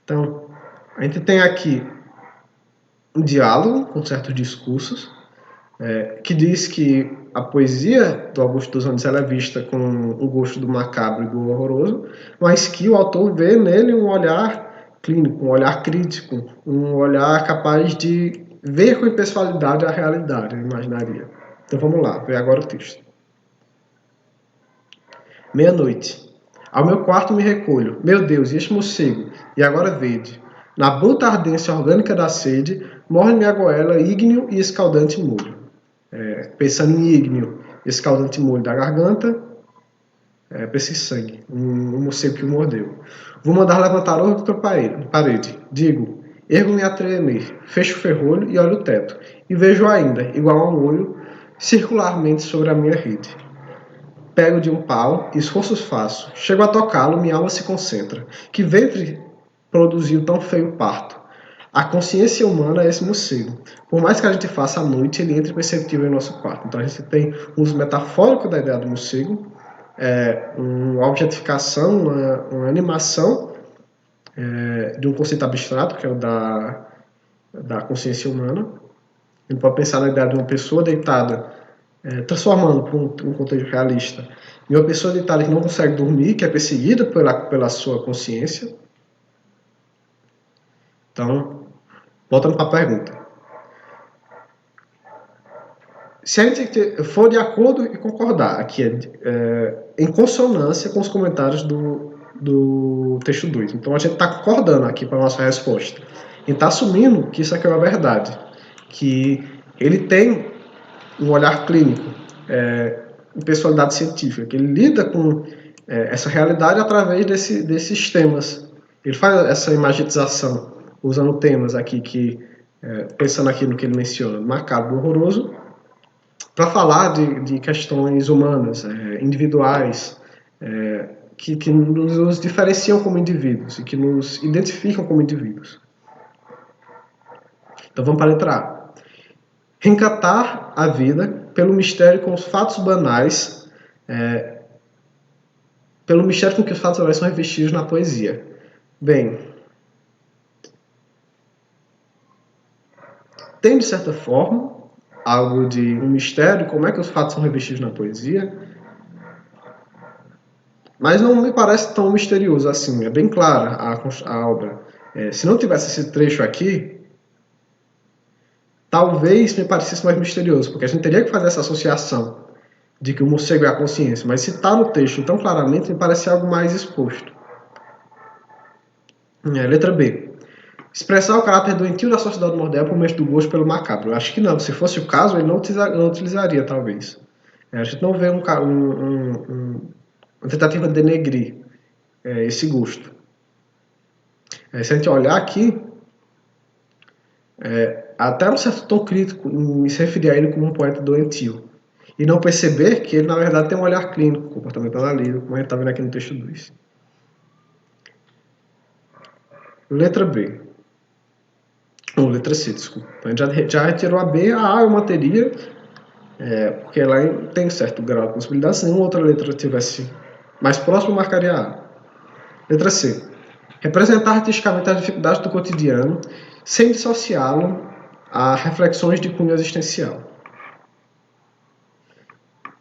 Então, a gente tem aqui um diálogo com certos discursos, que diz que a poesia do Augusto dos Anjos é vista com o gosto do macabro e do horroroso, mas que o autor vê nele um olhar clínico, um olhar crítico, um olhar capaz de ver com impessoalidade a realidade, eu imaginaria. Então vamos lá, ver agora o texto. Meia-noite. Ao meu quarto me recolho. Meu Deus, e este morcego? E agora vede. Na bruta ardência orgânica da sede, morre-me a goela ígneo e escaldante molho. Pensando em ígneo, escaldante molho da garganta, pensa em sangue, um morcego que o mordeu. Vou mandar levantar outra parede. Digo, ergo-me a tremer, fecho o ferrolho e olho o teto. E vejo ainda, igual a um olho, circularmente sobre a minha rede. Pego de um pau, esforços faço. Chego a tocá-lo, minha alma se concentra. Que ventre produziu tão feio parto? A consciência humana é esse morcego. Por mais que a gente faça à noite, ele entra imperceptível em nosso quarto. Então a gente tem um uso metafórico da ideia do morcego, uma objetificação, uma animação de um conceito abstrato, que é o da consciência humana. A gente pode pensar na ideia de uma pessoa deitada, transformando para um contexto realista, em uma pessoa deitada que não consegue dormir, que é perseguida pela sua consciência. Então, voltando para a pergunta. Se a gente for de acordo e concordar, aqui em consonância com os comentários do texto 2. Então, a gente está concordando aqui para a nossa resposta. E está assumindo que isso aqui é uma verdade. Que ele tem um olhar clínico, pessoalidade científica, que ele lida com essa realidade através desses temas. Ele faz essa imagetização, usando temas aqui que, pensando aqui no que ele menciona, macabro, horroroso, para falar de questões humanas, individuais, que nos diferenciam como indivíduos e que nos identificam como indivíduos. Então vamos para a letra A. Reencantar a vida pelo mistério com os fatos banais, pelo mistério com que os fatos banais são revestidos na poesia. Bem, tem, de certa forma, algo de um mistério, como é que os fatos são revestidos na poesia, mas não me parece tão misterioso assim, é bem clara a obra. Se não tivesse esse trecho aqui, talvez me parecesse mais misterioso, porque a gente teria que fazer essa associação de que o morcego é a consciência, mas se está no texto tão claramente, me parece algo mais exposto. Letra B. Expressar o caráter doentio da sociedade moderna por meio do gosto pelo macabro. Eu acho que não. Se fosse o caso, ele não utilizaria, talvez. A gente não vê uma tentativa de denegrir esse gosto. Se a gente olhar aqui, até um certo tom crítico em se referir a ele como um poeta doentio. E não perceber que ele, na verdade, tem um olhar clínico, comportamento analítico, como a gente está vendo aqui no texto 2. Letra B. Ou letra C, desculpa. A gente já retirou a B, a A eu manteria, porque ela tem um certo grau de possibilidade. Se nenhuma outra letra tivesse mais próximo, marcaria a A. Letra C. Representar artisticamente as dificuldades do cotidiano sem dissociá-lo a reflexões de cunho existencial.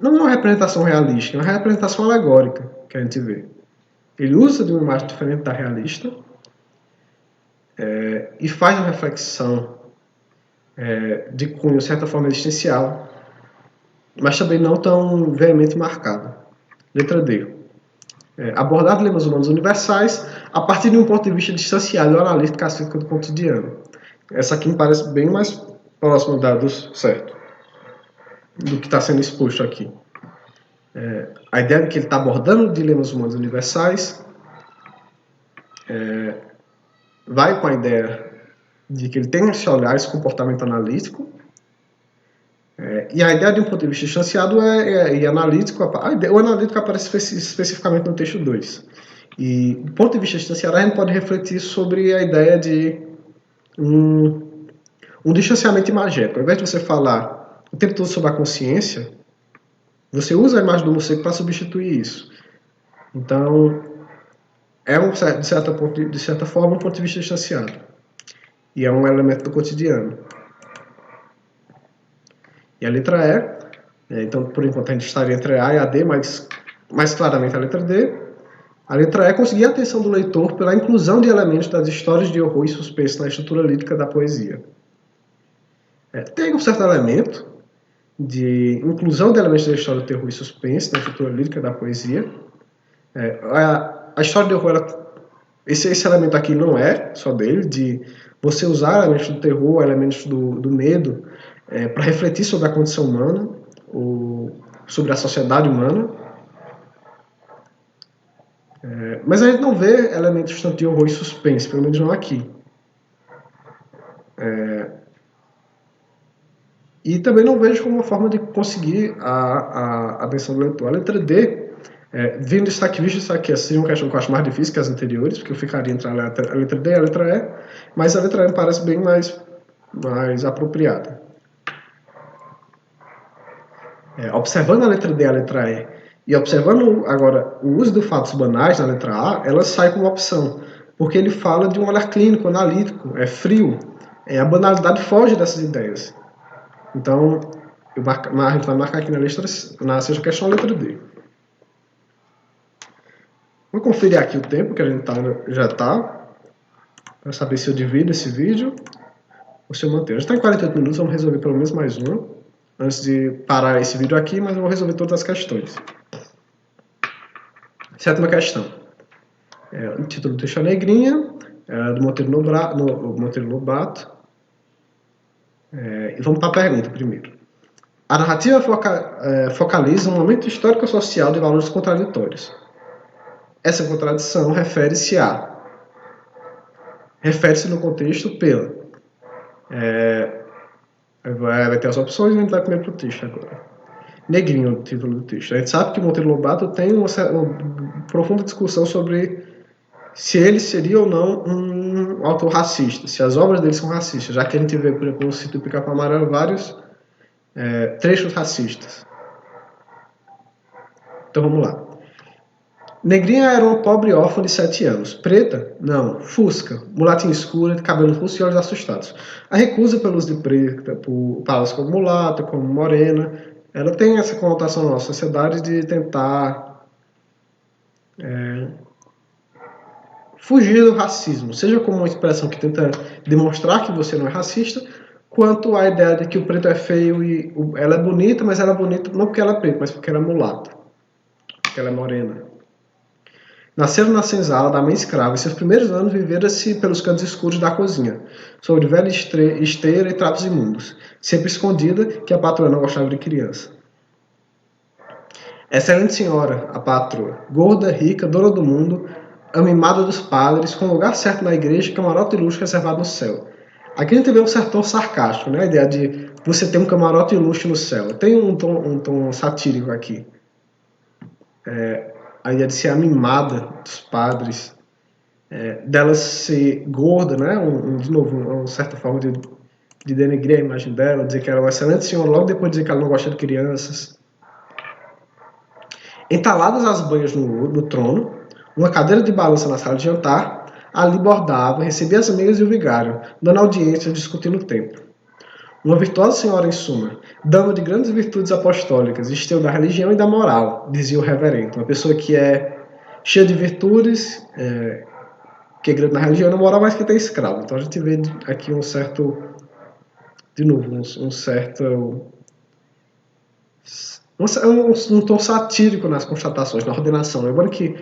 Não é uma representação realística, é uma representação alegórica que a gente vê. Ele usa de uma imagem diferente da realista e faz uma reflexão de cunho, de certa forma, existencial, mas também não tão veemente marcada. Letra D. Abordar dilemas humanos universais a partir de um ponto de vista distanciado e analítico acerca do cotidiano. Essa aqui me parece bem mais próxima do certo, do que está sendo exposto aqui. A ideia de que ele está abordando dilemas humanos universais vai com a ideia de que ele tem esse olhar, esse comportamento analítico, e a ideia de um ponto de vista distanciado e analítico, o analítico aparece especificamente no texto 2. E do ponto de vista distanciado, a gente pode refletir sobre a ideia de um distanciamento imagético. Ao invés de você falar o tempo todo sobre a consciência, você usa a imagem do morcego para substituir isso. Então, de certa forma, um ponto de vista distanciado. E é um elemento do cotidiano. E a letra E, então, por enquanto, a gente estaria entre A e a D, mas mais claramente a letra D. A letra E é conseguir a atenção do leitor pela inclusão de elementos das histórias de horror e suspense na estrutura lírica da poesia. Tem um certo elemento de inclusão de elementos da história de terror e suspense na estrutura lírica da poesia. A história de horror, esse elemento aqui não é só dele, de você usar elementos do terror, elementos do medo, para refletir sobre a condição humana, sobre a sociedade humana. Mas a gente não vê elementos tanto de horror e suspense, pelo menos não aqui. E também não vejo como uma forma de conseguir a atenção do leitor. A letra D, vendo isso aqui, visto isso aqui, seria uma questão que eu acho mais difícil que as anteriores, porque eu ficaria entre a letra D e a letra E, mas a letra E me parece bem mais apropriada. Observando a letra D e a letra E, e observando agora o uso de fatos banais na letra A, ela sai como opção, porque ele fala de um olhar clínico, analítico, frio. A banalidade foge dessas ideias. Então, a gente vai marcar aqui na sexta questão a letra D. Vou conferir aqui o tempo que a gente já está, para saber se eu divido esse vídeo ou se eu mantenho. Já está em 48 minutos, vamos resolver pelo menos mais um, antes de parar esse vídeo aqui, mas eu vou resolver todas as questões. Sétima questão. O título do texto é Negrinha, do Monteiro Lobato. E vamos para a pergunta primeiro. A narrativa focaliza um momento histórico-social de valores contraditórios. Essa contradição refere-se no contexto pela. Vai ter as opções e a gente vai primeiro para o texto agora. Negrinho, o título do texto. A gente sabe que Monteiro Lobato tem uma profunda discussão sobre se ele seria ou não um autor racista, se as obras dele são racistas, já que a gente vê, por exemplo, no Sítio do Pica-Pau Amarelo, vários trechos racistas. Então vamos lá. Negrinha era uma pobre órfã de 7 anos. Preta? Não. Fusca. Mulatinha escura, de cabelo russo e olhos assustados. A recusa pelo uso de preta, por palavras como mulata, como morena, ela tem essa conotação na nossa sociedade de tentar fugir do racismo, seja como uma expressão que tenta demonstrar que você não é racista, quanto a ideia de que o preto é feio e ela é bonita, mas ela é bonita não porque ela é preta, mas porque ela é mulata, porque ela é morena. Nasceram na senzala da mãe escrava e seus primeiros anos viveram-se pelos cantos escuros da cozinha, sobre velha esteira e trapos imundos, sempre escondida que a patroa não gostava de criança. Excelente senhora, a patroa, gorda, rica, dona do mundo, a mimada dos padres, com lugar certo na igreja e camarote luxo reservado no céu. Aqui a gente vê um certo tom sarcástico, né? A ideia de você ter um camarote luxo no céu. Tem um tom satírico aqui. A ideia de ser a mimada dos padres, dela ser gorda, né? De novo, uma certa forma de denegrir a imagem dela, dizer que ela é uma excelente senhora, logo depois dizer que ela não gosta de crianças. Entaladas as banhas no trono, uma cadeira de balança na sala de jantar, ali bordava, recebia as amigas e o vigário, dando audiência, discutindo o tempo. Uma virtuosa senhora, em suma, dama de grandes virtudes apostólicas, estrela da religião e da moral, dizia o reverendo. Uma pessoa que é cheia de virtudes, que é grande na religião e na moral, mas que tem escravo. Então a gente vê aqui um certo, de novo, um certo um tom satírico nas constatações, na ordenação. Lembrando que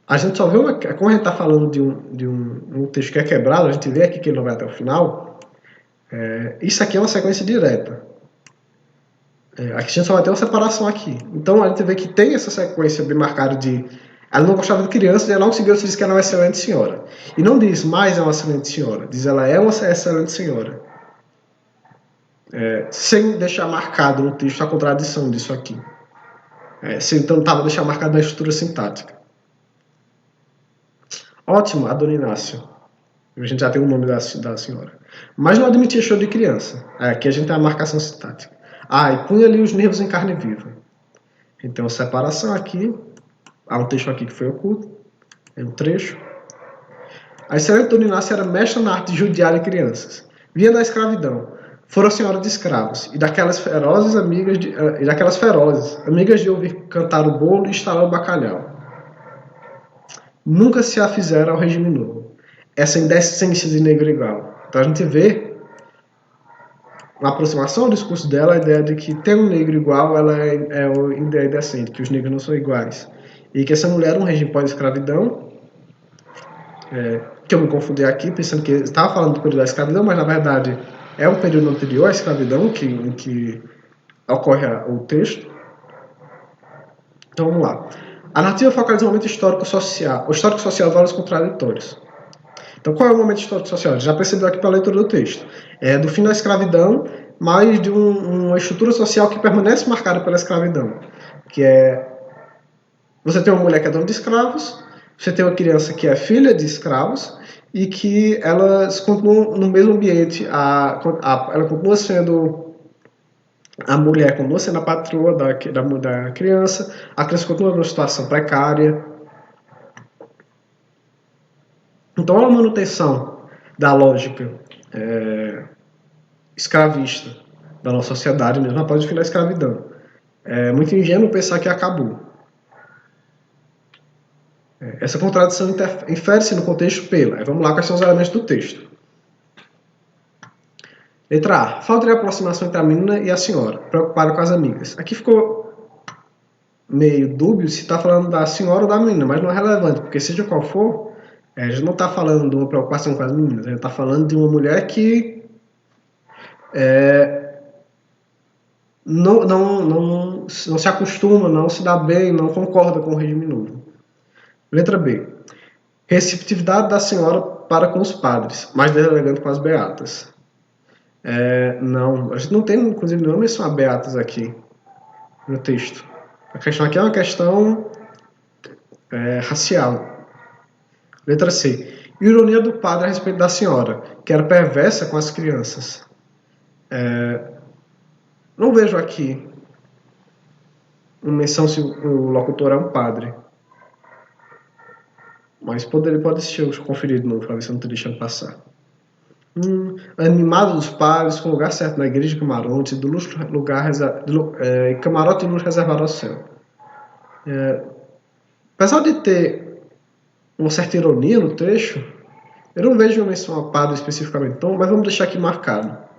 a gente só vê como a gente está falando de um texto que é quebrado, a gente vê aqui que ele não vai até o final. Isso aqui é uma sequência direta. Aqui a gente só vai ter uma separação aqui. Então a gente vê que tem essa sequência bem marcada de ela não gostava de crianças e ela logo seguiu diz que ela é uma excelente senhora. E não diz mais é uma excelente senhora, diz ela é uma excelente senhora. Sem deixar marcado no texto a contradição disso aqui. Sem tentar deixar marcado na estrutura sintática. Ótimo, a dona Inácio. A gente já tem o nome da senhora. Mas não admitia show de criança. Aqui a gente tem a marcação sintática. E punha ali os nervos em carne viva. Então, separação aqui. Há um texto aqui que foi oculto. É um trecho. A excelente dona Inácia era mestra na arte de judiar de crianças. Vinha da escravidão. Fora senhora de escravos. E daquelas ferozes amigas de ouvir cantar o bolo e estalar o bacalhau. Nunca se afizeram ao regime novo. Essa indecência de negro igual. Então a gente vê uma aproximação ao discurso dela, a ideia de que ter um negro igual ela é uma ideia indecente, que os negros não são iguais. E que essa mulher era um regime pós-escravidão, que eu me confundi aqui, pensando que estava falando do período da escravidão, mas na verdade é um período anterior à escravidão em que ocorre o texto. Então vamos lá. A narrativa focaliza no momento histórico-social. O histórico-social de valores contraditórios. Então, qual é o momento histórico-social? Já percebeu aqui pela leitura do texto. É do fim da escravidão, mas de uma estrutura social que permanece marcada pela escravidão. Que é... Você tem uma mulher que é dona de escravos, você tem uma criança que é filha de escravos, e que elas continuam no mesmo ambiente. Ela continua sendo... A mulher continua sendo a patroa da criança, a criança continua numa situação precária. Então, a manutenção da lógica escravista da nossa sociedade, mesmo após o fim da escravidão. É muito ingênuo pensar que acabou. Essa contradição infere-se no contexto pela. Vamos lá, quais são os elementos do texto. Letra A. Falta de aproximação entre a menina e a senhora, preocupada com as amigas. Aqui ficou meio dúbio se está falando da senhora ou da menina, mas não é relevante, porque seja qual for, a gente não está falando de uma preocupação com as meninas, a gente está falando de uma mulher que não se acostuma, não se dá bem, não concorda com o regime novo. Letra B. Receptividade da senhora para com os padres, mais deselegante com as beatas. Não, a gente não tem, inclusive, nenhuma menção a beatas aqui no texto. A questão aqui é uma questão racial. Letra C. Ironia do padre a respeito da senhora, que era perversa com as crianças. Não vejo aqui uma menção se o locutor é um padre. mas pode assistir, eu conferir de novo para ver se eu não estou deixando passar. Animado dos pares, com lugar certo na igreja de camarote, do lugar camarote e luz reservado ao céu. Apesar de ter uma certa ironia no trecho, eu não vejo uma menção a padre especificamente, então, mas vamos deixar aqui marcado.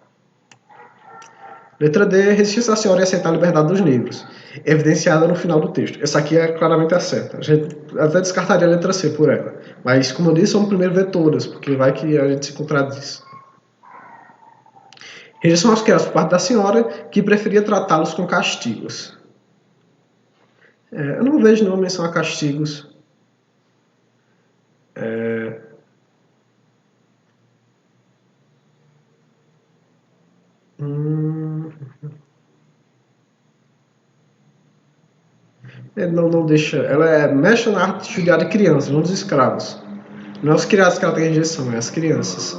Letra D, resistir-se à senhora e aceitar a liberdade dos negros, evidenciada no final do texto. Essa aqui é claramente a certa. A gente até descartaria a letra C por ela. Mas, como eu disse, vamos primeiro ver todas, porque vai que a gente se contradiz. Rejeição aos criados por parte da senhora, que preferia tratá-los com castigos. Eu não vejo nenhuma menção a castigos. Não deixa. Ela mexe na arte de judiar de crianças, não dos escravos. Não é os criados que ela tem rejeição, é as crianças.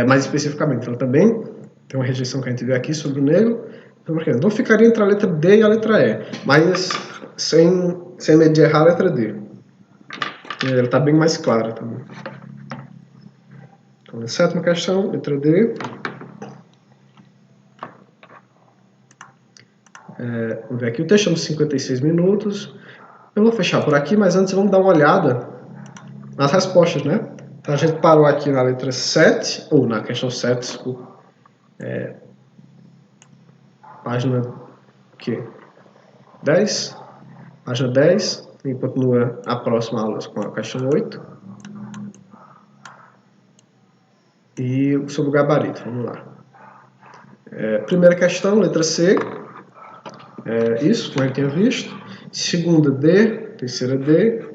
Mais especificamente, ela também tem uma rejeição que a gente vê aqui sobre o negro. Então ficaria entre a letra D e a letra E, mas sem medo de errar a letra D. Ela está bem mais clara também. Então, a sétima questão, letra D. Vamos ver aqui, o texto é uns 56 minutos. Eu vou fechar por aqui, mas antes vamos dar uma olhada nas respostas, né? Então a gente parou aqui na letra 7, ou na questão 7, desculpa. Página que? 10? Página 10, e continua a próxima aula com a questão 8. E sobre o gabarito, vamos lá. Primeira questão, letra C. Isso, como a gente tinha visto. Segunda, D. Terceira, D.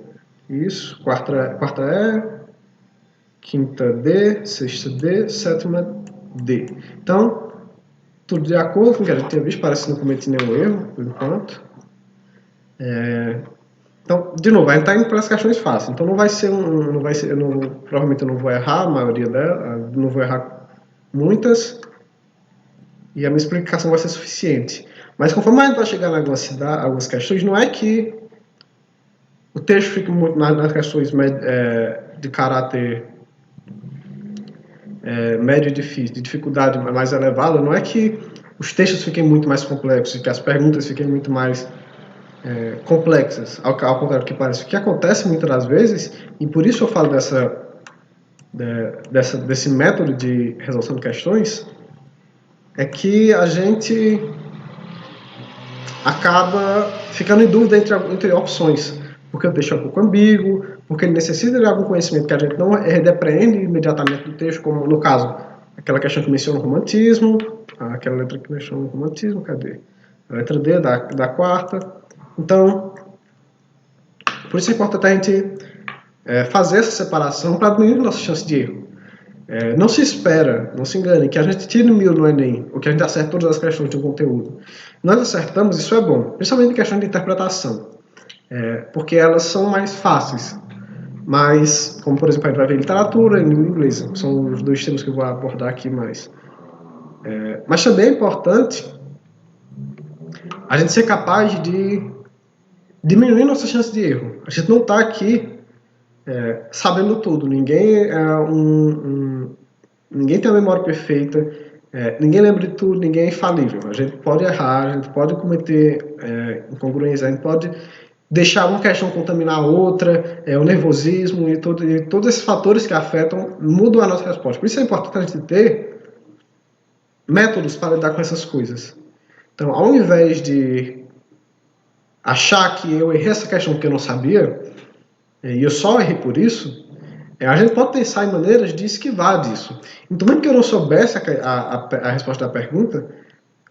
Isso. Quarta E. Quinta, D. Sexta, D. Sétima, D. Então, tudo de acordo com o que a gente tinha visto. Parece que não cometi nenhum erro, por enquanto. Então, de novo, a gente está indo para as questões fáceis. Então, não vai ser provavelmente eu não vou errar a maioria delas. Não vou errar muitas. E a minha explicação vai ser suficiente. Mas conforme a gente vai chegar em algumas questões, não é que o texto fique muito nas questões de caráter médio e difícil, de dificuldade mais elevada, não é que os textos fiquem muito mais complexos, que as perguntas fiquem muito mais complexas, ao contrário do que parece. O que acontece muitas das vezes, e por isso eu falo desse método de resolução de questões, é que a gente acaba ficando em dúvida entre opções, porque o texto é um pouco ambíguo, porque ele necessita de algum conhecimento que a gente não depreende imediatamente do texto, como no caso, aquela questão que menciona o romantismo, aquela letra que menciona o romantismo, cadê? A letra D da quarta. Então, por isso é importante a gente fazer essa separação para diminuir nossa chance de erro. Não se espera, não se engane, que a gente tire 1000 no Enem, ou que a gente acerte todas as questões de um conteúdo. Nós acertamos, isso é bom, principalmente em questão de interpretação, porque elas são mais fáceis. Mas, como por exemplo, a gente vai ver literatura e língua inglesa, são os dois temas que eu vou abordar aqui mais. Mas também é importante a gente ser capaz de diminuir nossa chance de erro. A gente não está aqui sabendo tudo. Ninguém ninguém tem a memória perfeita, ninguém lembra de tudo, ninguém é infalível. A gente pode errar, a gente pode cometer incongruências, a gente pode deixar uma questão contaminar a outra, o nervosismo e todos esses fatores que afetam mudam a nossa resposta. Por isso é importante a gente ter métodos para lidar com essas coisas. Então, ao invés de achar que eu errei essa questão porque eu não sabia, e eu só errei por isso, a gente pode pensar em maneiras de esquivar disso. Então, mesmo que eu não soubesse a resposta da pergunta,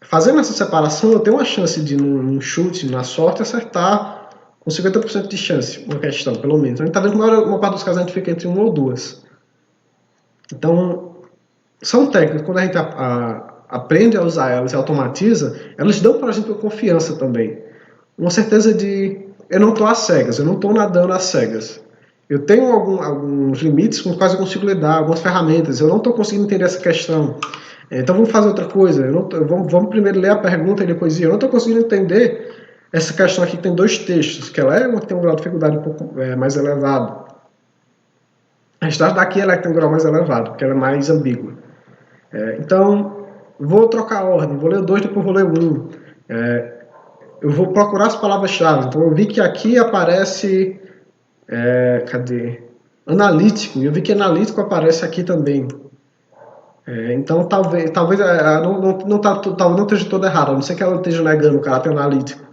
fazendo essa separação, eu tenho uma chance de, num chute, na sorte, acertar com 50% de chance uma questão, pelo menos. A gente está vendo que uma parte dos casos a gente fica entre uma ou duas. Então, são técnicas, quando a gente aprende a usar elas e automatiza, elas dão para a gente uma confiança também. Uma certeza de eu não estou às cegas, eu não estou nadando às cegas. Eu tenho alguns limites com os quais eu consigo lidar, algumas ferramentas. Eu não estou conseguindo entender essa questão. Então vamos fazer outra coisa. Vamos primeiro ler a pergunta e depois ir. Eu não estou conseguindo entender Essa questão aqui tem dois textos, que ela é uma que tem um grau de dificuldade um pouco mais elevado. A restart daqui ela tem um grau mais elevado, porque ela é mais ambígua. Então, vou trocar a ordem, vou ler o 2, depois vou ler o 1. Eu vou procurar as palavras-chave. Então, eu vi que aqui aparece... cadê? Analítico. E eu vi que analítico aparece aqui também. Então, talvez talvez não esteja toda errada. A não ser que ela esteja negando o caráter analítico.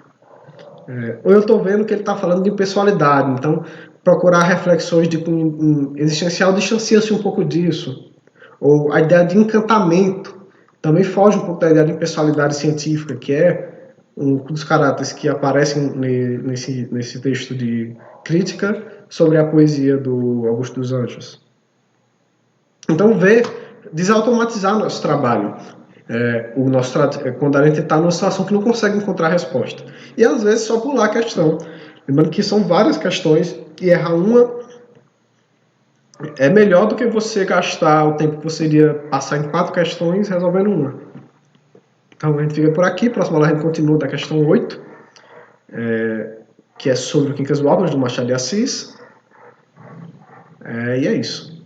Ou eu estou vendo que ele está falando de impessoalidade. Então, procurar reflexões de cunho existencial distancia-se um pouco disso. Ou a ideia de encantamento também foge um pouco da ideia de impessoalidade científica, que é um dos caráteres que aparecem nesse texto de crítica sobre a poesia do Augusto dos Anjos. Então, desautomatizar nosso trabalho. Quando a gente está numa situação que não consegue encontrar resposta. E às vezes só pular a questão. Lembrando que são várias questões e errar uma é melhor do que você gastar o tempo que você iria passar em 4 questões resolvendo uma. Então a gente fica por aqui. Próxima aula a gente continua da questão 8, que é sobre o Quincas do Álvares, do Machado de Assis. E é isso.